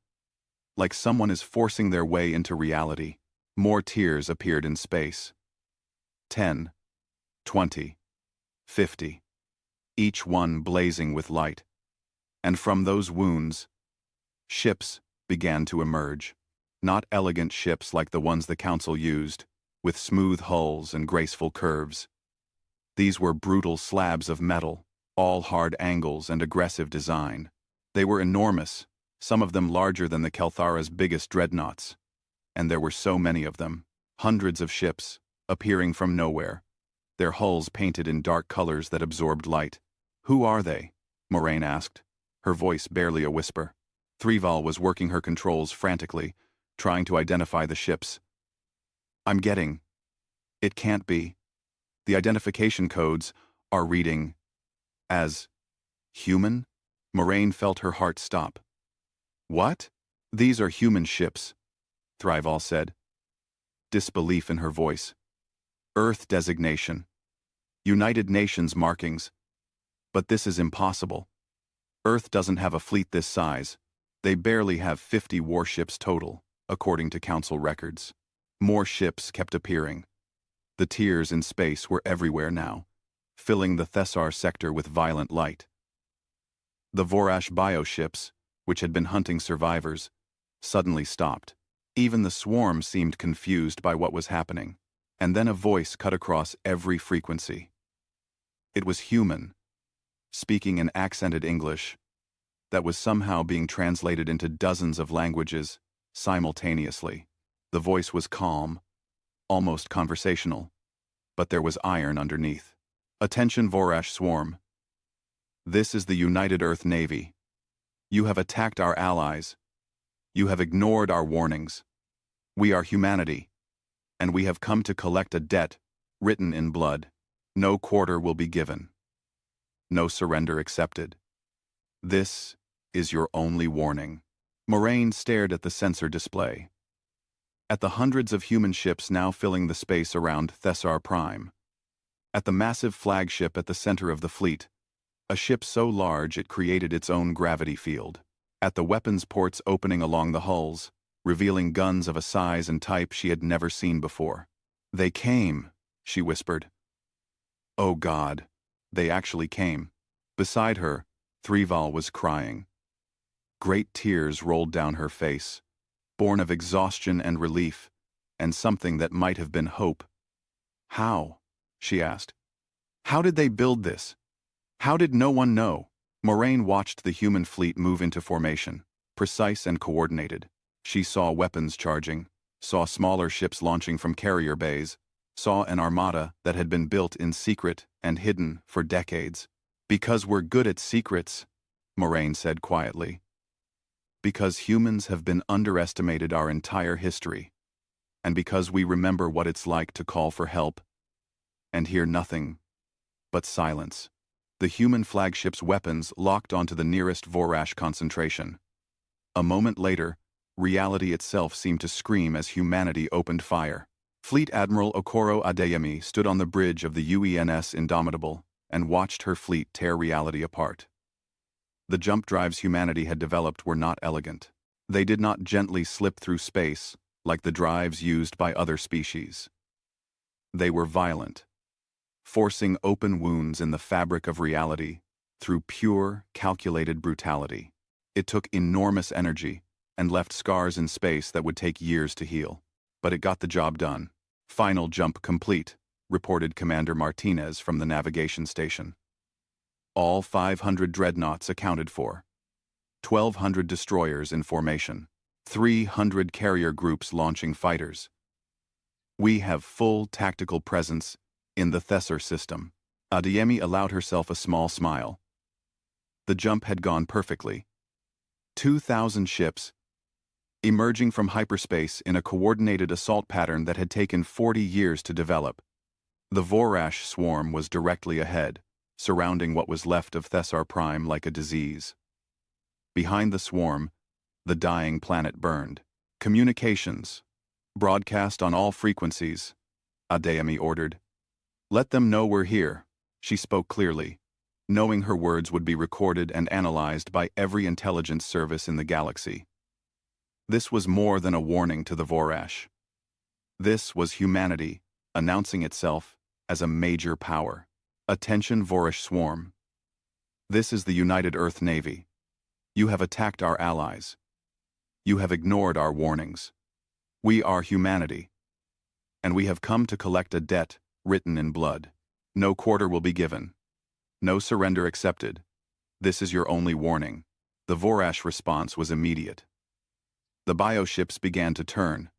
like someone is forcing their way into reality." More tears appeared in space. 10, 20, 50, each one blazing with light. And from those wounds, ships began to emerge. Not elegant ships like the ones the Council used, with smooth hulls and graceful curves. These were brutal slabs of metal, all hard angles and aggressive design. They were enormous, some of them larger than the Kelthara's biggest dreadnoughts. And there were so many of them, hundreds of ships, appearing from nowhere, their hulls painted in dark colors that absorbed light. "Who are they?" Moraine asked, her voice barely a whisper. Threeval was working her controls frantically, trying to identify the ships. "I'm getting... It can't be. The identification codes are reading as human." Moraine felt her heart stop. What? These are human ships, Thrival said, disbelief in her voice. Earth designation. United Nations markings. But this is impossible. Earth doesn't have a fleet this size. They barely have 50 warships total, according to Council records. More ships kept appearing. The tiers in space were everywhere now, filling the Thessar sector with violent light. The Vorash bioships, which had been hunting survivors, suddenly stopped. Even the swarm seemed confused by what was happening, and then a voice cut across every frequency. It was human, speaking in accented English, that was somehow being translated into dozens of languages simultaneously. The voice was calm, almost conversational, but there was iron underneath. Attention Vorash swarm. This is the United Earth Navy. You have attacked our allies. You have ignored our warnings. We are humanity, and we have come to collect a debt written in blood. No quarter will be given. No surrender accepted. This is your only warning. Moraine stared at the sensor display. At the hundreds of human ships now filling the space around Thessar Prime. At the massive flagship at the center of the fleet, a ship so large it created its own gravity field. At the weapons ports opening along the hulls, revealing guns of a size and type she had never seen before. They came, she whispered. Oh God, they actually came. Beside her, Thrival was crying. Great tears rolled down her face, born of exhaustion and relief, and something that might have been hope. How? She asked. How did they build this? How did no one know? Moraine watched the human fleet move into formation, precise and coordinated. She saw weapons charging, saw smaller ships launching from carrier bays, saw an armada that had been built in secret and hidden for decades. Because we're good at secrets, Moraine said quietly. Because humans have been underestimated our entire history, and because we remember what it's like to call for help and hear nothing but silence. The human flagship's weapons locked onto the nearest Vorash concentration. A moment later, reality itself seemed to scream as humanity opened fire. Fleet Admiral Okoro Adeyemi stood on the bridge of the UENS Indomitable and watched her fleet tear reality apart. The jump drives humanity had developed were not elegant. They did not gently slip through space like the drives used by other species. They were violent, forcing open wounds in the fabric of reality through pure, calculated brutality. It took enormous energy and left scars in space that would take years to heal. But it got the job done. Final jump complete, reported Commander Martinez from the navigation station. All 500 dreadnoughts accounted for. 1,200 destroyers in formation. 300 carrier groups launching fighters. We have full tactical presence in the Thessar system. Adeyemi allowed herself a small smile. The jump had gone perfectly. 2,000 ships, emerging from hyperspace in a coordinated assault pattern that had taken 40 years to develop. The Vorash swarm was directly ahead, surrounding what was left of Thessar Prime like a disease. Behind the swarm, the dying planet burned. Communications. Broadcast on all frequencies, Adeyemi ordered. Let them know we're here, she spoke clearly, knowing her words would be recorded and analyzed by every intelligence service in the galaxy. This was more than a warning to the Vorash. This was humanity announcing itself as a major power. Attention Vorash swarm. This is the United Earth Navy. You have attacked our allies. You have ignored our warnings. We are humanity, and we have come to collect a debt written in blood. No quarter will be given. No surrender accepted. This is your only warning. The Vorash response was immediate. The bioships began to turn,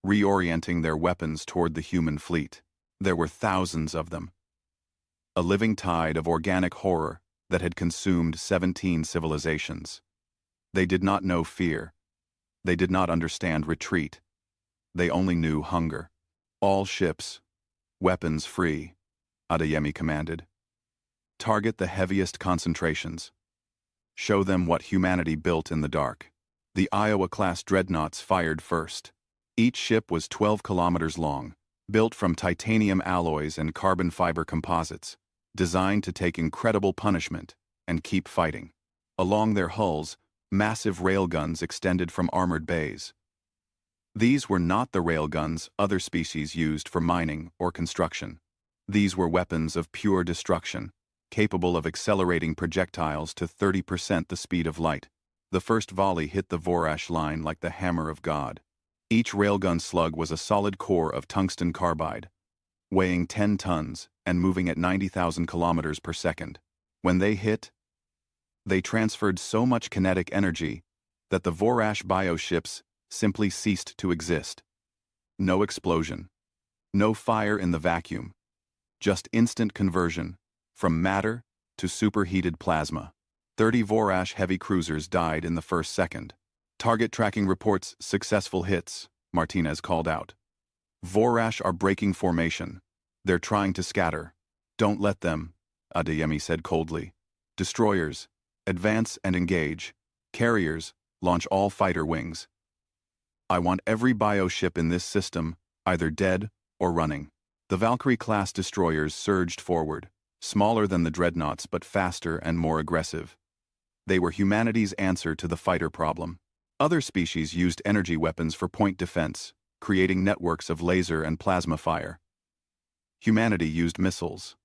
reorienting their weapons toward the human fleet. There were thousands of them. A living tide of organic horror that had consumed 17 civilizations. They did not know fear. They did not understand retreat. They only knew hunger. All ships, weapons free, Adeyemi commanded. Target the heaviest concentrations. Show them what humanity built in the dark. The Iowa-class dreadnoughts fired first. Each ship was 12 kilometers long, built from titanium alloys and carbon fiber composites, designed to take incredible punishment and keep fighting. Along their hulls, massive railguns extended from armored bays. These were not the railguns other species used for mining or construction. These were weapons of pure destruction, capable of accelerating projectiles to 30% the speed of light. The first volley hit the Vorash line like the hammer of God. Each railgun slug was a solid core of tungsten carbide, weighing 10 tons and moving at 90,000 kilometers per second. When they hit, they transferred so much kinetic energy that the Vorash bioships simply ceased to exist. No explosion, no fire in the vacuum, just instant conversion from matter to superheated plasma. 30 Vorash heavy cruisers died in the first second. Target tracking reports successful hits, Martinez called out. Vorash are breaking formation. They're trying to scatter. Don't let them, Adeyemi said coldly. Destroyers, advance and engage. Carriers, launch all fighter wings. I want every bioship in this system either dead or running. The Valkyrie-class destroyers surged forward, smaller than the dreadnoughts but faster and more aggressive. They were humanity's answer to the fighter problem. Other species used energy weapons for point defense, creating networks of laser and plasma fire. Humanity used missiles.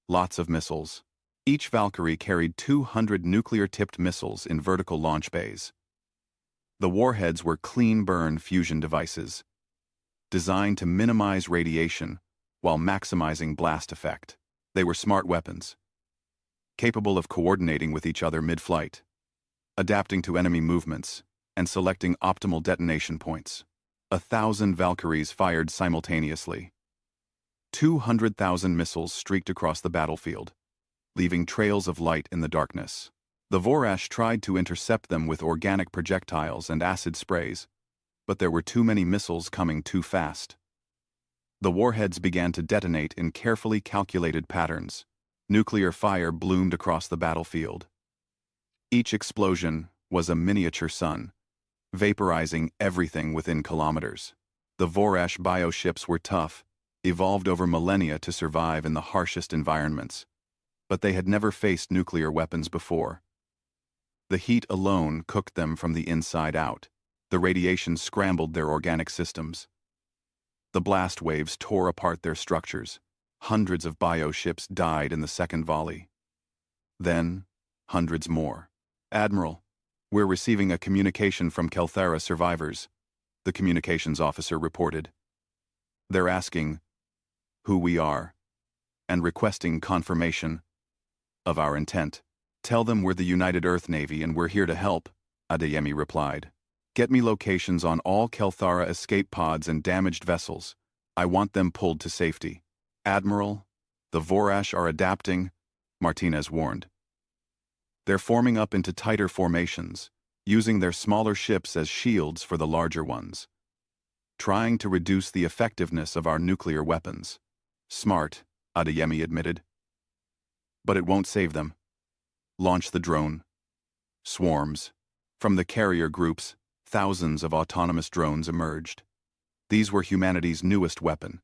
Lots of missiles. Each Valkyrie carried 200 nuclear-tipped missiles in vertical launch bays. The warheads were clean-burn fusion devices, designed to minimize radiation while maximizing blast effect. They were smart weapons, capable of coordinating with each other mid-flight, adapting to enemy movements, and selecting optimal detonation points. 1,000 Valkyries fired simultaneously. 200,000 missiles streaked across the battlefield, leaving trails of light in the darkness. The Vorash tried to intercept them with organic projectiles and acid sprays, but there were too many missiles coming too fast. The warheads began to detonate in carefully calculated patterns. Nuclear fire bloomed across the battlefield. Each explosion was a miniature sun, vaporizing everything within kilometers. The Vorash bioships were tough, evolved over millennia to survive in the harshest environments, but they had never faced nuclear weapons before. The heat alone cooked them from the inside out. The radiation scrambled their organic systems. The blast waves tore apart their structures. Hundreds of bioships died in the second volley. Then, hundreds more. Admiral, we're receiving a communication from Kelthera survivors, the communications officer reported. They're asking who we are and requesting confirmation of our intent. Tell them we're the United Earth Navy and we're here to help, Adeyemi replied. Get me locations on all Kelthara escape pods and damaged vessels. I want them pulled to safety. Admiral, the Vorash are adapting, Martinez warned. They're forming up into tighter formations, using their smaller ships as shields for the larger ones, trying to reduce the effectiveness of our nuclear weapons. Smart, Adeyemi admitted. But it won't save them. Launch the drone. Swarms. From the carrier groups, thousands of autonomous drones emerged. These were humanity's newest weapon,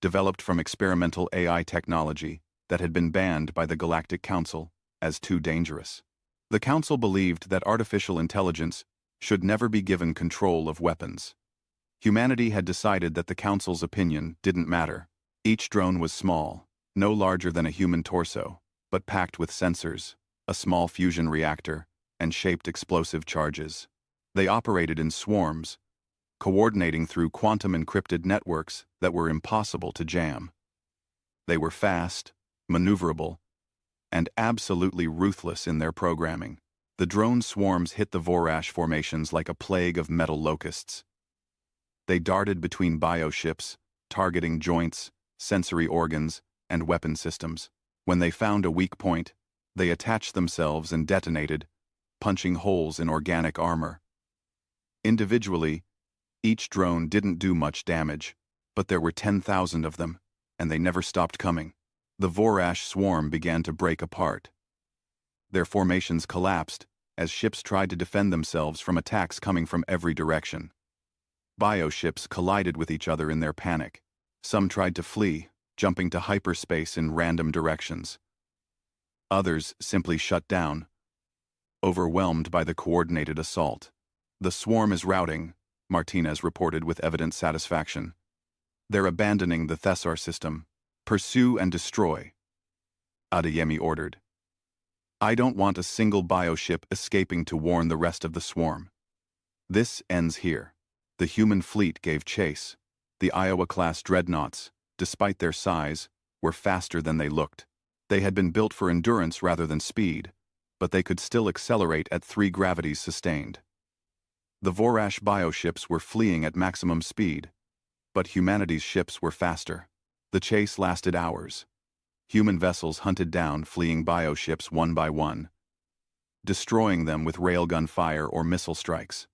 developed from experimental AI technology that had been banned by the Galactic Council as too dangerous. The Council believed that artificial intelligence should never be given control of weapons. Humanity had decided that the Council's opinion didn't matter. Each drone was small, no larger than a human torso, but packed with sensors, a small fusion reactor, and shaped explosive charges. They operated in swarms, coordinating through quantum-encrypted networks that were impossible to jam. They were fast, maneuverable, and absolutely ruthless in their programming. The drone swarms hit the Vorash formations like a plague of metal locusts. They darted between bioships, targeting joints, sensory organs, and weapon systems. When they found a weak point, they attached themselves and detonated, punching holes in organic armor. Individually, each drone didn't do much damage, but there were 10,000 of them, and they never stopped coming. The Vorash swarm began to break apart. Their formations collapsed, as ships tried to defend themselves from attacks coming from every direction. Bioships collided with each other in their panic. Some tried to flee, jumping to hyperspace in random directions. Others simply shut down, overwhelmed by the coordinated assault. "The swarm is routing," Martinez reported with evident satisfaction. "They're abandoning the Thessar system. Pursue and destroy," Adeyemi ordered. "I don't want a single bioship escaping to warn the rest of the swarm." This ends here. The human fleet gave chase. The Iowa-class dreadnoughts, despite their size, were faster than they looked. They had been built for endurance rather than speed, but they could still accelerate at 3 gravities sustained. The Vorash bioships were fleeing at maximum speed, but humanity's ships were faster. The chase lasted hours. Human vessels hunted down fleeing bioships one by one, destroying them with railgun fire or missile strikes.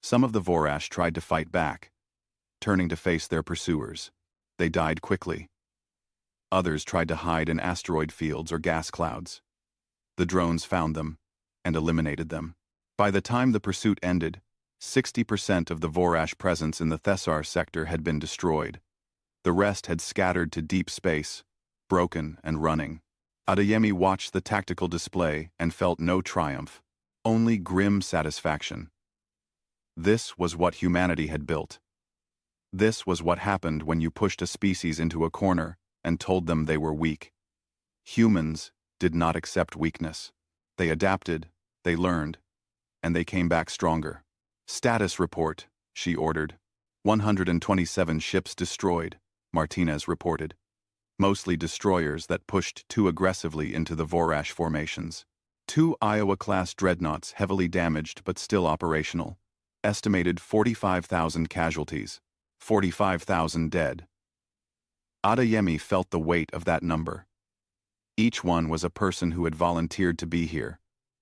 Some of the Vorash tried to fight back, turning to face their pursuers. They died quickly. Others tried to hide in asteroid fields or gas clouds. The drones found them and eliminated them. By the time the pursuit ended, 60% of the Vorash presence in the Thessar sector had been destroyed. The rest had scattered to deep space, broken and running. Adeyemi watched the tactical display and felt no triumph, only grim satisfaction. This was what humanity had built. This was what happened when you pushed a species into a corner and told them they were weak. Humans did not accept weakness. They adapted, they learned, and they came back stronger. "Status report," she ordered. 127 ships destroyed, Martinez reported. Mostly destroyers that pushed too aggressively into the Vorash formations. 2 Iowa-class dreadnoughts heavily damaged but still operational. Estimated 45,000 casualties, 45,000 dead. Adeyemi felt the weight of that number. Each one was a person who had volunteered to be here,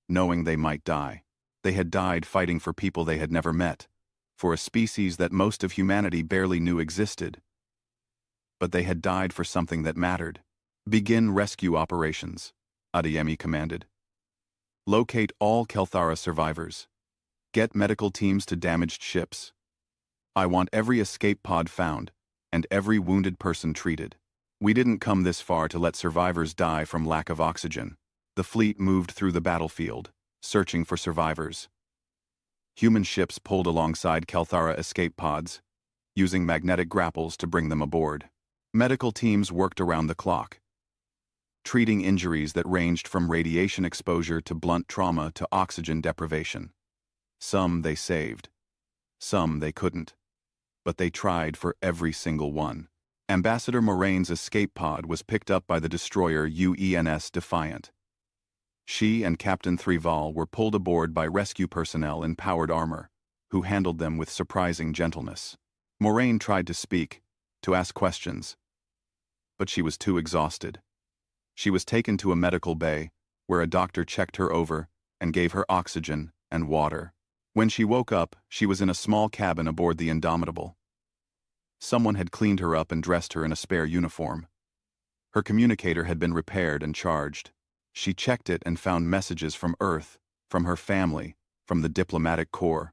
knowing they might die. They had died fighting for people they had never met, for a species that most of humanity barely knew existed. But they had died for something that mattered. "Begin rescue operations," Adeyemi commanded. "Locate all Kelthara survivors. Get medical teams to damaged ships. I want every escape pod found, and every wounded person treated. We didn't come this far to let survivors die from lack of oxygen." The fleet moved through the battlefield, searching for survivors. Human ships pulled alongside Kelthara escape pods, using magnetic grapples to bring them aboard. Medical teams worked around the clock, treating injuries that ranged from radiation exposure to blunt trauma to oxygen deprivation. Some they saved. Some they couldn't. But they tried for every single one. Ambassador Moraine's escape pod was picked up by the destroyer UENS Defiant. She and Captain Thrival were pulled aboard by rescue personnel in powered armor, who handled them with surprising gentleness. Moraine tried to speak, to ask questions, but she was too exhausted. She was taken to a medical bay, where a doctor checked her over and gave her oxygen and water. When she woke up, she was in a small cabin aboard the Indomitable. Someone had cleaned her up and dressed her in a spare uniform. Her communicator had been repaired and charged. She checked it and found messages from Earth, from her family, from the diplomatic corps.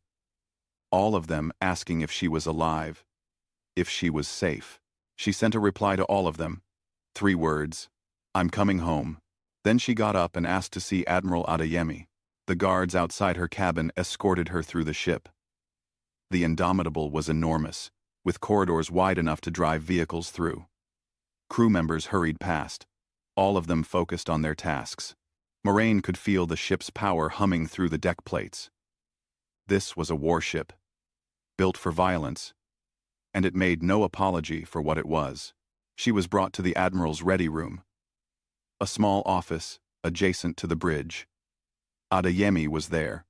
All of them asking if she was alive, if she was safe. She sent a reply to all of them. 3 words: "I'm coming home." Then she got up and asked to see Admiral Adeyemi. The guards outside her cabin escorted her through the ship. The Indomitable was enormous, with corridors wide enough to drive vehicles through. Crew members hurried past, all of them focused on their tasks. Moraine could feel the ship's power humming through the deck plates. This was a warship, built for violence, and it made no apology for what it was. She was brought to the Admiral's ready room, a small office adjacent to the bridge. Adeyemi was there,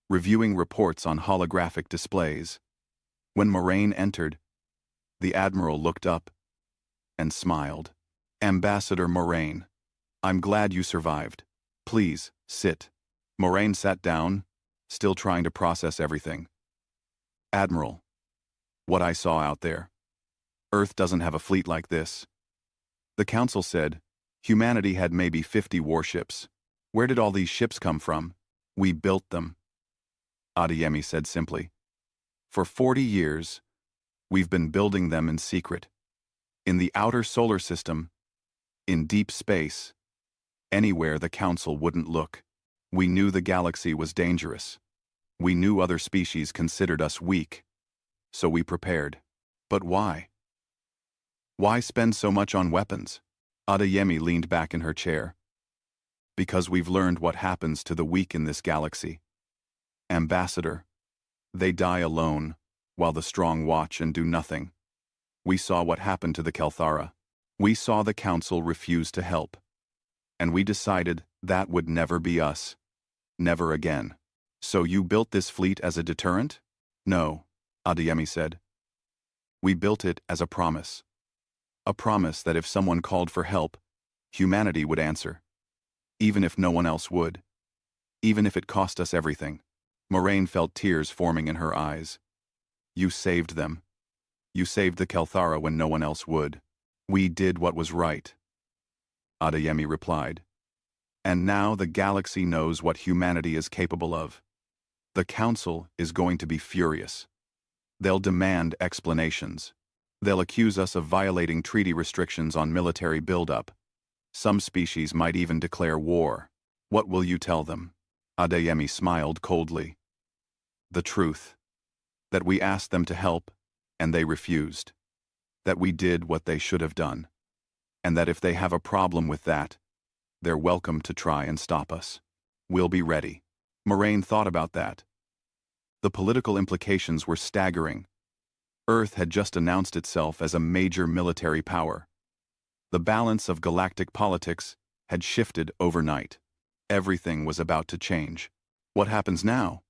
reviewing reports on holographic displays. When Moraine entered, the Admiral looked up and smiled. "Ambassador Moraine, I'm glad you survived. Please, sit." Moraine sat down, still trying to process everything. "Admiral, what I saw out there. Earth doesn't have a fleet like this." The Council said, "Humanity had maybe 50 warships. Where did all these ships come from? We built them, Adeyemi said simply. For 40 years, we've been building them in secret. In the outer solar system, in deep space, anywhere the Council wouldn't look. We knew the galaxy was dangerous. We knew other species considered us weak. So we prepared. But why? Why spend so much on weapons? Adeyemi leaned back in her chair. Because we've learned what happens to the weak in this galaxy. Ambassador. They die alone, while the strong watch and do nothing. We saw what happened to the Kelthara. We saw the Council refuse to help. And we decided that would never be us. Never again. So you built this fleet as a deterrent? No, Adeyemi said. We built it as a promise. A promise that if someone called for help, humanity would answer. Even if no one else would. Even if it cost us everything. Moraine felt tears forming in her eyes. You saved them. You saved the Kelthara when no one else would. We did what was right, Adeyemi replied. And now the galaxy knows what humanity is capable of. The Council is going to be furious. They'll demand explanations. They'll accuse us of violating treaty restrictions on military buildup. Some species might even declare war. What will you tell them? Adeyemi smiled coldly. The truth. That we asked them to help, and they refused. That we did what they should have done. And that if they have a problem with that, they're welcome to try and stop us. We'll be ready. Moraine thought about that. The political implications were staggering. Earth had just announced itself as a major military power. The balance of galactic politics had shifted overnight. Everything was about to change. What happens now?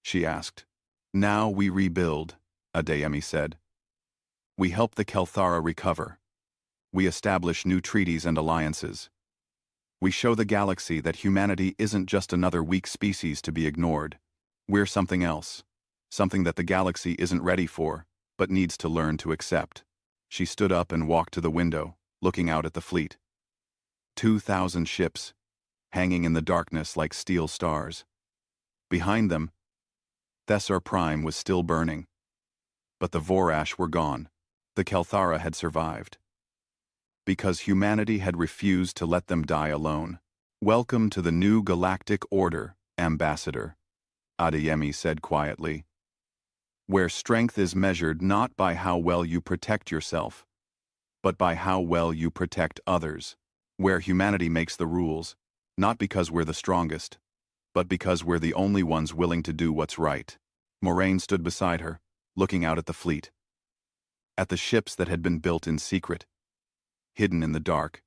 She asked. Now we rebuild, Adeyemi said. We help the Kelthara recover. We establish new treaties and alliances. We show the galaxy that humanity isn't just another weak species to be ignored. We're something else. Something that the galaxy isn't ready for, but needs to learn to accept. She stood up and walked to the window, looking out at the fleet. 2,000 ships, hanging in the darkness like steel stars. Behind them, Thessar Prime was still burning. But the Vorash were gone. The Kelthara had survived. Because humanity had refused to let them die alone. Welcome to the new galactic order, Ambassador, Adeyemi said quietly. Where strength is measured not by how well you protect yourself, but by how well you protect others. Where humanity makes the rules, not because we're the strongest, but because we're the only ones willing to do what's right. Moraine stood beside her, looking out at the fleet. At the ships that had been built in secret, hidden in the dark,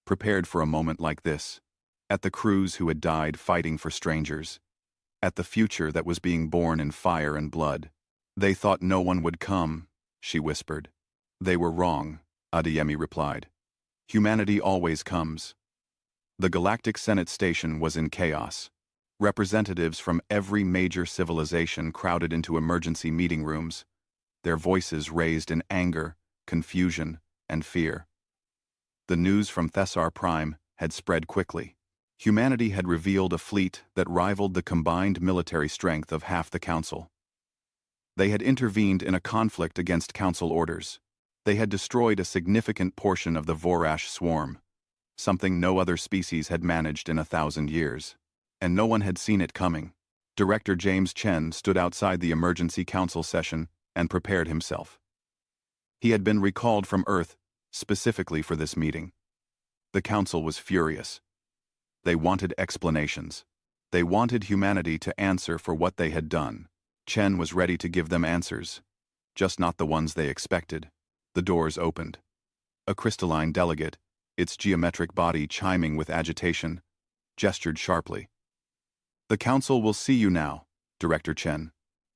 prepared for a moment like this. At the crews who had died fighting for strangers. At the future that was being born in fire and blood. They thought no one would come, she whispered. They were wrong, Adeyemi replied. Humanity always comes. The Galactic Senate Station was in chaos. Representatives from every major civilization crowded into emergency meeting rooms, their voices raised in anger, confusion, and fear. The news from Thessar Prime had spread quickly. Humanity had revealed a fleet that rivaled the combined military strength of half the Council. They had intervened in a conflict against Council orders. They had destroyed a significant portion of the Vorash swarm, something no other species had managed in 1,000 years. And no one had seen it coming. Director James Chen stood outside the emergency council session and prepared himself. He had been recalled from Earth specifically for this meeting. The council was furious. They wanted explanations. They wanted humanity to answer for what they had done. Chen was ready to give them answers, just not the ones they expected. The doors opened. A crystalline delegate, its geometric body chiming with agitation, gestured sharply. The council will see you now, Director Chen.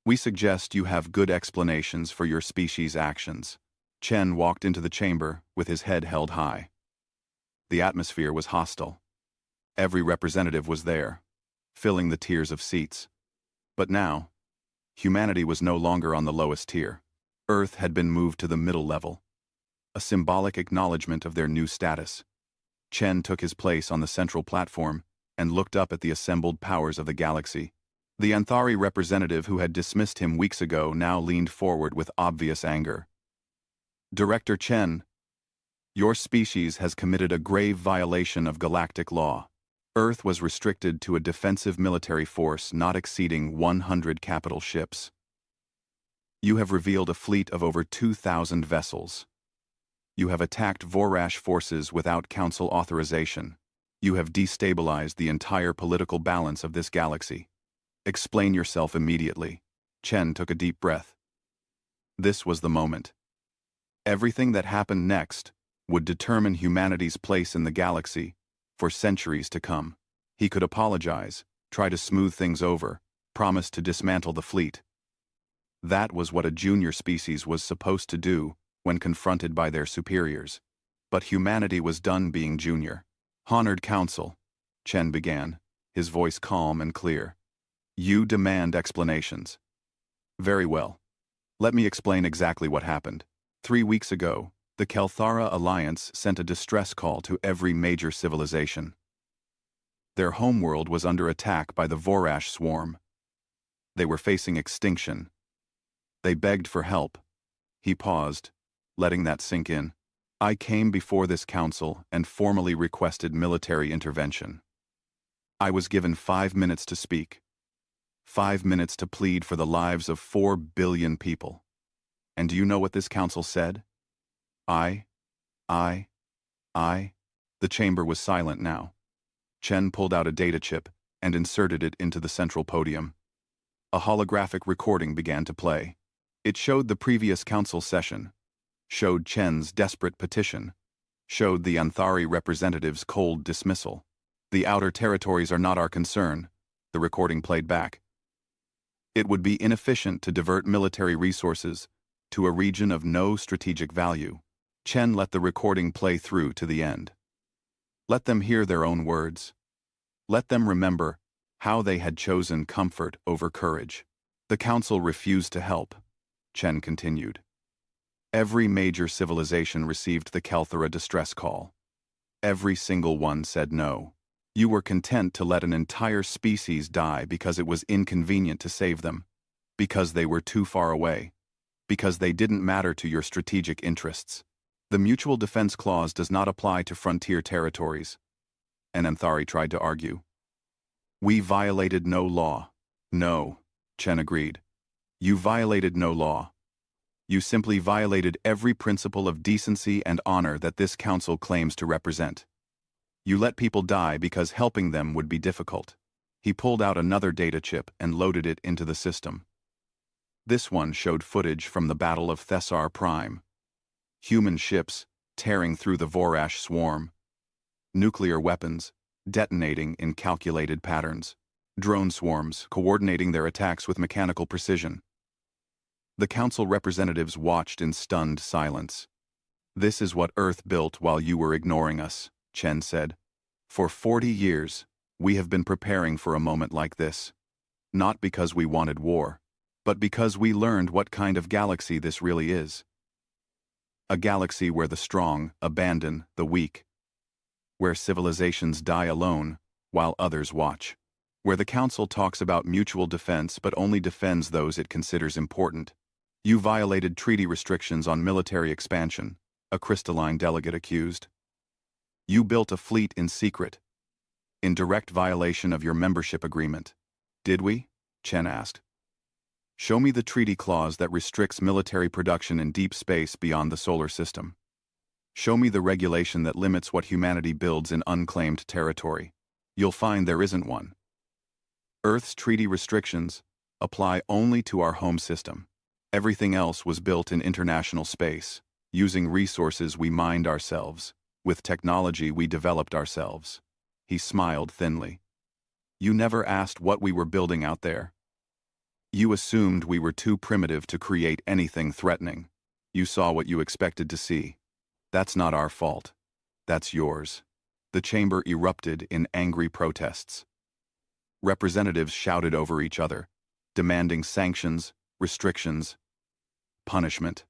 We suggest you have good explanations for your species' actions. Chen walked into the chamber with his head held high. The atmosphere was hostile. Every representative was there, filling the tiers of seats. But now, humanity was no longer on the lowest tier. Earth had been moved to the middle level, a symbolic acknowledgement of their new status. Chen took his place on the central platform, and looked up at the assembled powers of the galaxy. The Anthari representative who had dismissed him weeks ago now leaned forward with obvious anger. Director Chen, your species has committed a grave violation of galactic law. Earth was restricted to a defensive military force not exceeding 100 capital ships. You have revealed a fleet of over 2,000 vessels. You have attacked Vorash forces without council authorization. You have destabilized the entire political balance of this galaxy. Explain yourself immediately. Chen took a deep breath. This was the moment. Everything that happened next would determine humanity's place in the galaxy for centuries to come. He could apologize, try to smooth things over, promise to dismantle the fleet. That was what a junior species was supposed to do when confronted by their superiors. But humanity was done being junior. Honored Council, Chen began, his voice calm and clear. You demand explanations. Very well. Let me explain exactly what happened. 3 weeks ago, the Kelthara Alliance sent a distress call to every major civilization. Their homeworld was under attack by the Vorash swarm. They were facing extinction. They begged for help. He paused, letting that sink in. I came before this council and formally requested military intervention. I was given 5 minutes to speak. 5 minutes to plead for the lives of 4 billion people. And do you know what this council said? I. The chamber was silent now. Chen pulled out a data chip and inserted it into the central podium. A holographic recording began to play. It showed the previous council session, showed Chen's desperate petition, showed the Anthari representative's cold dismissal. The outer territories are not our concern, the recording played back. It would be inefficient to divert military resources to a region of no strategic value. Chen let the recording play through to the end. Let them hear their own words. Let them remember how they had chosen comfort over courage. The council refused to help, Chen continued. Every major civilization received the Kelthara distress call. Every single one said no. You were content to let an entire species die because it was inconvenient to save them, because they were too far away, because they didn't matter to your strategic interests. The Mutual Defense Clause does not apply to frontier territories. And Anthari tried to argue. We violated no law. No, Chen agreed. You violated no law. You simply violated every principle of decency and honor that this council claims to represent. You let people die because helping them would be difficult. He pulled out another data chip and loaded it into the system. This one showed footage from the Battle of Thessar Prime. Human ships tearing through the Vorash swarm. Nuclear weapons detonating in calculated patterns. Drone swarms coordinating their attacks with mechanical precision. The council representatives watched in stunned silence. This is what Earth built while you were ignoring us, Chen said. For 40 years, we have been preparing for a moment like this. Not because we wanted war, but because we learned what kind of galaxy this really is. A galaxy where the strong abandon the weak. Where civilizations die alone while others watch. Where the council talks about mutual defense but only defends those it considers important. You violated treaty restrictions on military expansion, a crystalline delegate accused. You built a fleet in secret, in direct violation of your membership agreement. Did we? Chen asked. Show me the treaty clause that restricts military production in deep space beyond the solar system. Show me the regulation that limits what humanity builds in unclaimed territory. You'll find there isn't one. Earth's treaty restrictions apply only to our home system. Everything else was built in international space, using resources we mined ourselves, with technology we developed ourselves. He smiled thinly. You never asked what we were building out there. You assumed we were too primitive to create anything threatening. You saw what you expected to see. That's not our fault. That's yours. The chamber erupted in angry protests. Representatives shouted over each other, demanding sanctions, restrictions, punishment.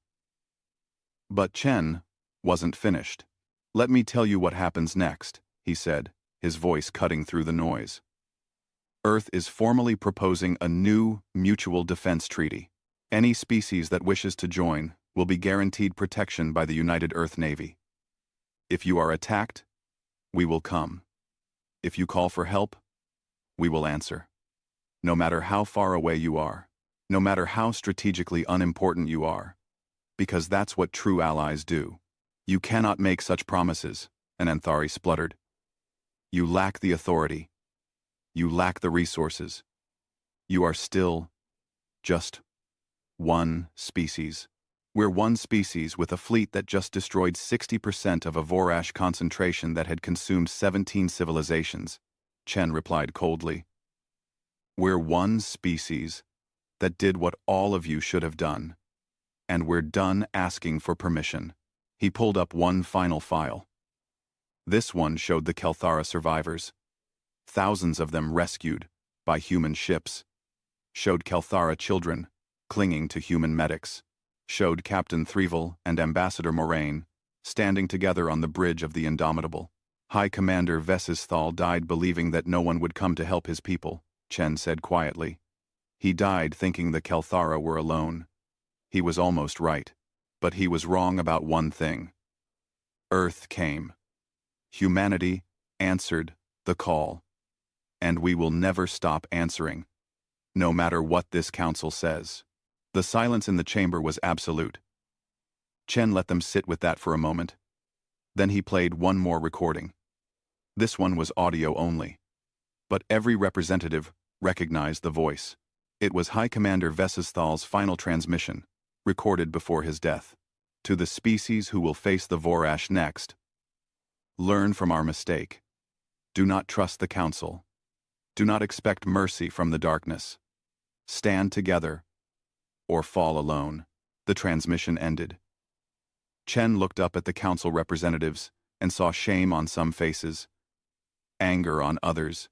But Chen wasn't finished. Let me tell you what happens next, he said, his voice cutting through the noise. Earth is formally proposing a new mutual defense treaty. Any species that wishes to join will be guaranteed protection by the United Earth Navy. If you are attacked, we will come. If you call for help, we will answer. No matter how far away you are, no matter how strategically unimportant you are, because that's what true allies do. You cannot make such promises, an Anthari spluttered. You lack the authority. You lack the resources. You are still just one species. We're one species with a fleet that just destroyed 60% of a Vorash concentration that had consumed 17 civilizations, Chen replied coldly. We're one species that did what all of you should have done. And we're done asking for permission. He pulled up one final file. This one showed the Kelthara survivors. Thousands of them rescued by human ships. Showed Kelthara children clinging to human medics. Showed Captain Threevil and Ambassador Moraine standing together on the bridge of the Indomitable. High Commander Vesisthal died believing that no one would come to help his people, Chen said quietly. He died thinking the Kelthara were alone. He was almost right, but he was wrong about one thing. Earth came. Humanity answered the call. And we will never stop answering, no matter what this council says. The silence in the chamber was absolute. Chen let them sit with that for a moment. Then he played one more recording. This one was audio only. But every representative recognized the voice. It was High Commander Vesisthal's final transmission, recorded before his death. To the species who will face the Vorash next. Learn from our mistake. Do not trust the council. Do not expect mercy from the darkness. Stand together, or fall alone. The transmission ended. Chen looked up at the council representatives and saw shame on some faces, anger on others,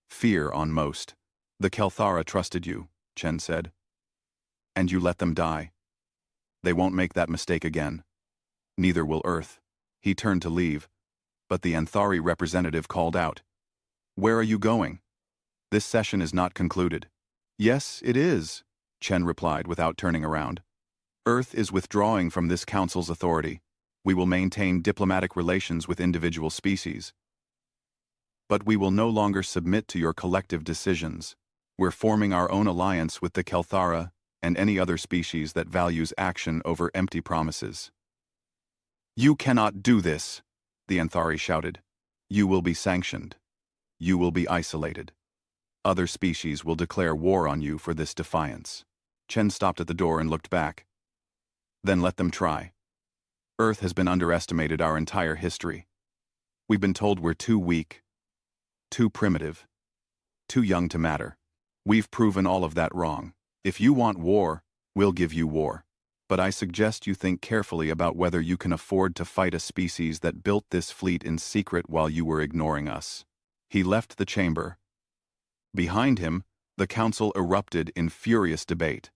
fear on most. The Kelthara trusted you, Chen said. And you let them die. They won't make that mistake again. Neither will Earth. He turned to leave, but the Anthari representative called out. Where are you going? This session is not concluded. Yes, it is, Chen replied without turning around. Earth is withdrawing from this council's authority. We will maintain diplomatic relations with individual species. But we will no longer submit to your collective decisions. We're forming our own alliance with the Kelthara and any other species that values action over empty promises. You cannot do this, the Anthari shouted. You will be sanctioned. You will be isolated. Other species will declare war on you for this defiance. Chen stopped at the door and looked back. Then let them try. Earth has been underestimated our entire history. We've been told we're too weak, too primitive, too young to matter. We've proven all of that wrong. If you want war, we'll give you war. But I suggest you think carefully about whether you can afford to fight a species that built this fleet in secret while you were ignoring us. He left the chamber. Behind him, the council erupted in furious debate.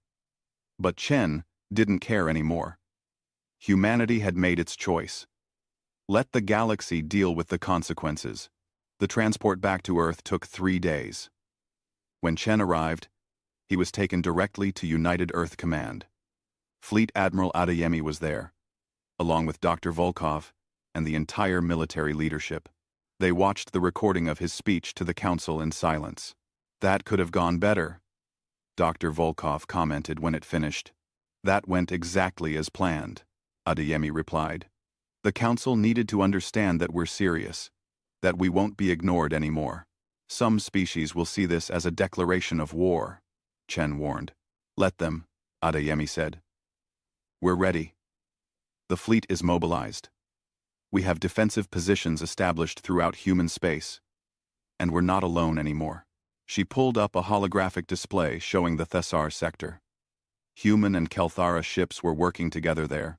But Chen didn't care anymore. Humanity had made its choice. Let the galaxy deal with the consequences. The transport back to Earth took 3 days. When Chen arrived, he was taken directly to United Earth Command. Fleet Admiral Adeyemi was there, along with Dr. Volkov and the entire military leadership. They watched the recording of his speech to the council in silence. That could have gone better, Dr. Volkov commented when it finished. That went exactly as planned, Adeyemi replied. The council needed to understand that we're serious, that we won't be ignored anymore. Some species will see this as a declaration of war, Chen warned. Let them, Adeyemi said. We're ready. The fleet is mobilized. We have defensive positions established throughout human space. And we're not alone anymore. She pulled up a holographic display showing the Thessar sector. Human and Kelthara ships were working together there,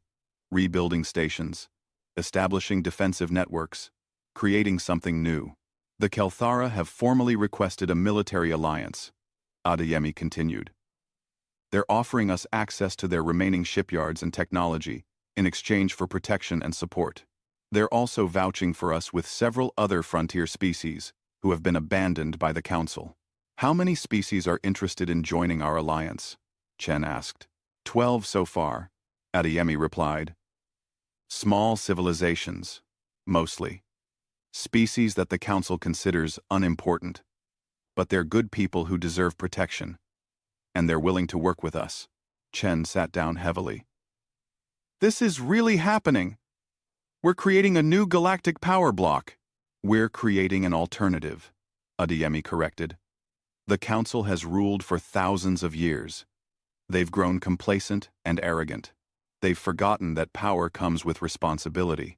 rebuilding stations, establishing defensive networks, creating something new. The Kelthara have formally requested a military alliance, Adeyemi continued. They're offering us access to their remaining shipyards and technology in exchange for protection and support. They're also vouching for us with several other frontier species who have been abandoned by the Council. How many species are interested in joining our alliance? Chen asked. 12 so far, Adeyemi replied. Small civilizations, mostly. Species that the Council considers unimportant. But they're good people who deserve protection. And they're willing to work with us. Chen sat down heavily. This is really happening. We're creating a new galactic power block. We're creating an alternative, Adeyemi corrected. The Council has ruled for thousands of years. They've grown complacent and arrogant. They've forgotten that power comes with responsibility.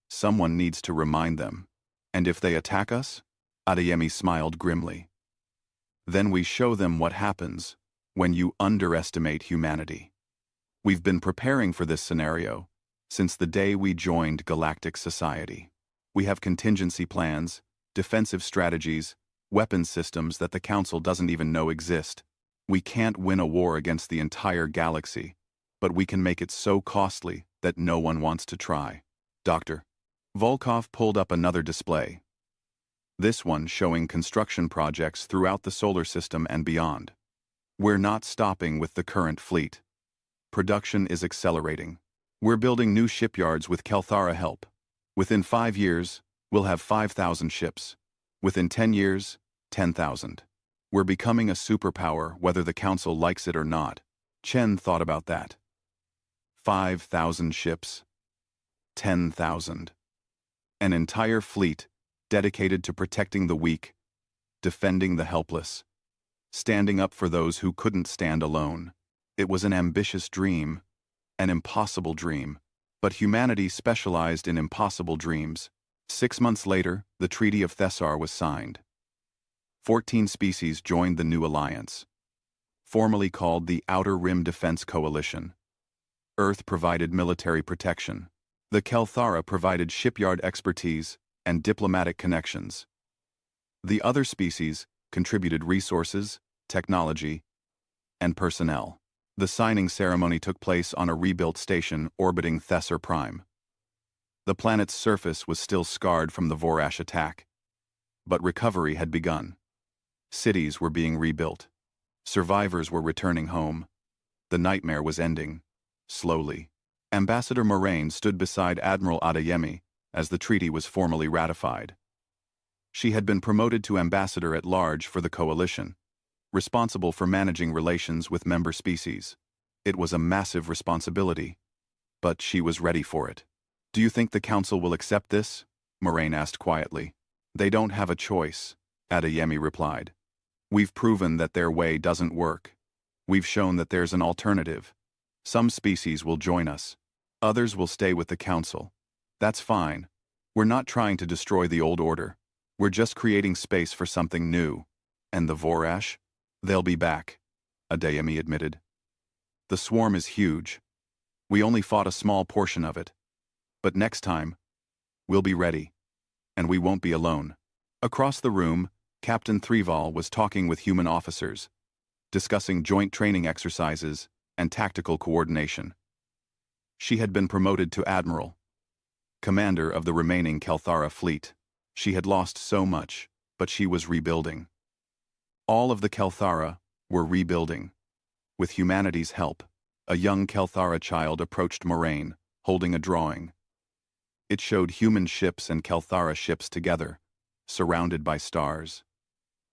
Someone needs to remind them. And if they attack us? Adeyemi smiled grimly. Then we show them what happens when you underestimate humanity. We've been preparing for this scenario since the day we joined Galactic Society. We have contingency plans, defensive strategies, weapons systems that the Council doesn't even know exist. We can't win a war against the entire galaxy, but we can make it so costly that no one wants to try. Dr. Volkov pulled up another display. This one showing construction projects throughout the solar system and beyond. We're not stopping with the current fleet. Production is accelerating. We're building new shipyards with Kelthara help. Within 5 years, we'll have 5,000 ships. Within 10 years, 10,000. We're becoming a superpower whether the Council likes it or not. Chen thought about that. 5,000 ships. 10,000. An entire fleet dedicated to protecting the weak, defending the helpless, standing up for those who couldn't stand alone. It was an ambitious dream, an impossible dream, but humanity specialized in impossible dreams. 6 months later, the Treaty of Thessar was signed. 14 species joined the new alliance, formerly called the Outer Rim Defense Coalition. Earth provided military protection. The Kelthara provided shipyard expertise and diplomatic connections. The other species contributed resources, technology, and personnel. The signing ceremony took place on a rebuilt station orbiting Thessar Prime. The planet's surface was still scarred from the Vorash attack, but recovery had begun. Cities were being rebuilt. Survivors were returning home. The nightmare was ending, slowly. Ambassador Moraine stood beside Admiral Adeyemi as the treaty was formally ratified. She had been promoted to ambassador at large for the coalition, responsible for managing relations with member species. It was a massive responsibility, but she was ready for it. Do you think the Council will accept this? Moraine asked quietly. They don't have a choice, Adeyemi replied. We've proven that their way doesn't work. We've shown that there's an alternative. Some species will join us. Others will stay with the Council. That's fine. We're not trying to destroy the old order. We're just creating space for something new. And the Vorash? They'll be back, Adeyemi admitted. The swarm is huge. We only fought a small portion of it. But next time, we'll be ready. And we won't be alone. Across the room, Captain Threval was talking with human officers, discussing joint training exercises and tactical coordination. She had been promoted to Admiral, commander of the remaining Kelthara fleet. She had lost so much, but she was rebuilding. All of the Kelthara were rebuilding. With humanity's help, a young Kelthara child approached Moraine, holding a drawing. It showed human ships and Kelthara ships together, surrounded by stars.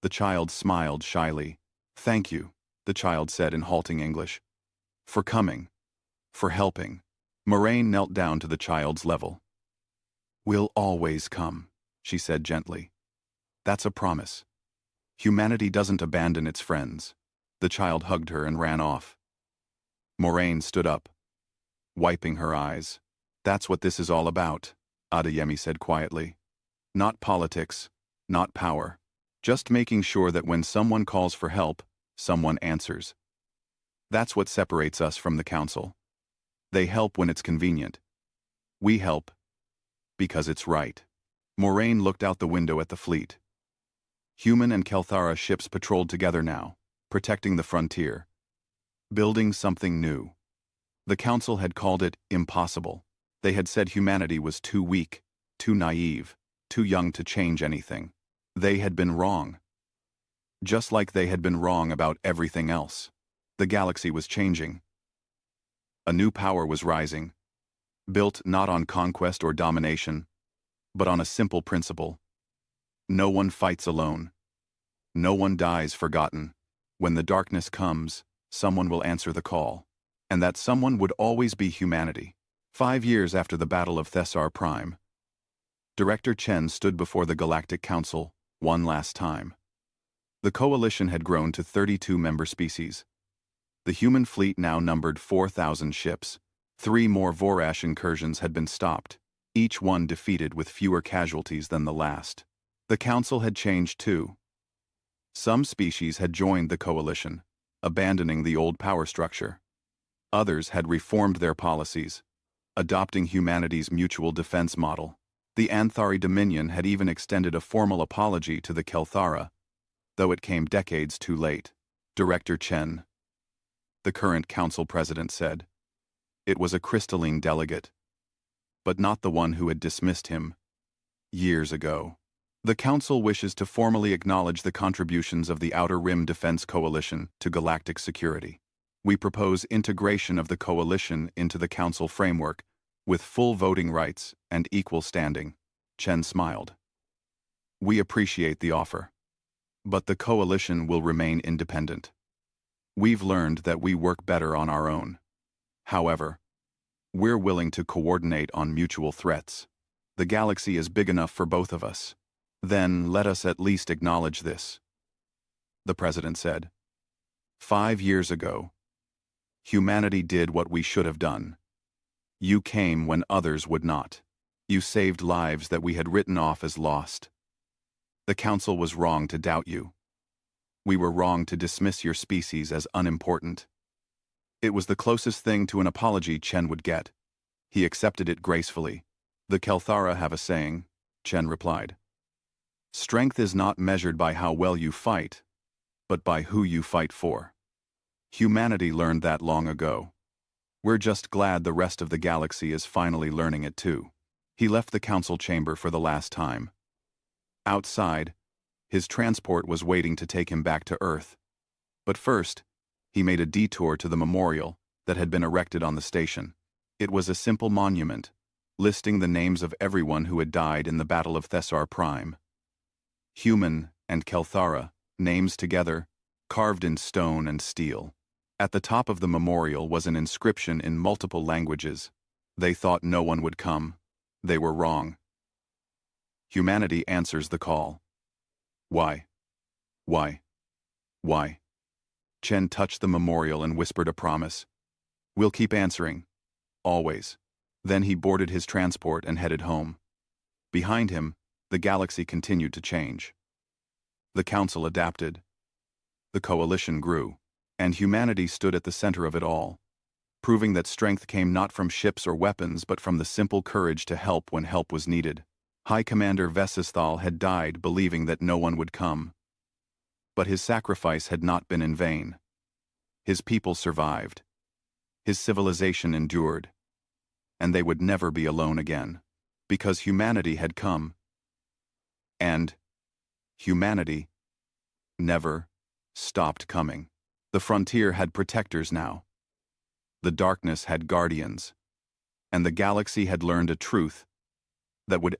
The child smiled shyly. Thank you, the child said in halting English. For coming. For helping. Moraine knelt down to the child's level. We'll always come, she said gently. That's a promise. Humanity doesn't abandon its friends. The child hugged her and ran off. Moraine stood up, wiping her eyes. That's what this is all about, Adeyemi said quietly. Not politics, not power. Just making sure that when someone calls for help, someone answers. That's what separates us from the Council. They help when it's convenient. We help because it's right. Moraine looked out the window at the fleet. Human and Kelthara ships patrolled together now, protecting the frontier, building something new. The Council had called it impossible, They had said humanity was too weak, too naive, too young to change anything. They had been wrong. Just like they had been wrong about everything else. The galaxy was changing. A new power was rising, built not on conquest or domination, but on a simple principle. No one fights alone. No one dies forgotten. When the darkness comes, someone will answer the call. And that someone would always be humanity. 5 years after the Battle of Thessar Prime, Director Chen stood before the Galactic Council one last time. The coalition had grown to 32 member species. The human fleet now numbered 4,000 ships. 3 more Vorash incursions had been stopped, each one defeated with fewer casualties than the last. The council had changed too. Some species had joined the coalition, abandoning the old power structure. Others had reformed their policies, adopting humanity's mutual defense model. The Anthari Dominion had even extended a formal apology to the Kelthara, though it came decades too late. Director Chen, the current council president, said. It was a crystalline delegate, but not the one who had dismissed him years ago. The council wishes to formally acknowledge the contributions of the Outer Rim Defense Coalition to galactic security. We propose integration of the coalition into the council framework, with full voting rights and equal standing. Chen smiled. We appreciate the offer. But the coalition will remain independent. We've learned that we work better on our own. However, we're willing to coordinate on mutual threats. The galaxy is big enough for both of us. Then let us at least acknowledge this, the president said. 5 years ago, humanity did what we should have done. You came when others would not. You saved lives that we had written off as lost. The council was wrong to doubt you. We were wrong to dismiss your species as unimportant. It was the closest thing to an apology Chen would get. He accepted it gracefully. The Kelthara have a saying, Chen replied. Strength is not measured by how well you fight, but by who you fight for. Humanity learned that long ago. We're just glad the rest of the galaxy is finally learning it too. He left the council chamber for the last time. Outside, his transport was waiting to take him back to Earth. But first, he made a detour to the memorial that had been erected on the station. It was a simple monument, listing the names of everyone who had died in the Battle of Thessar Prime. Human and Kelthara, names together, carved in stone and steel. At the top of the memorial was an inscription in multiple languages. They thought no one would come. They were wrong. Humanity answers the call. Why? Why? Why? Chen touched the memorial and whispered a promise. We'll keep answering. Always. Then he boarded his transport and headed home. Behind him, the galaxy continued to change. The council adapted. The coalition grew. And humanity stood at the center of it all, proving that strength came not from ships or weapons but from the simple courage to help when help was needed. High Commander Vesisthal had died believing that no one would come. But his sacrifice had not been in vain. His people survived. His civilization endured. And they would never be alone again, because humanity had come. And humanity never stopped coming. The frontier had protectors now. The darkness had guardians. And the galaxy had learned a truth that would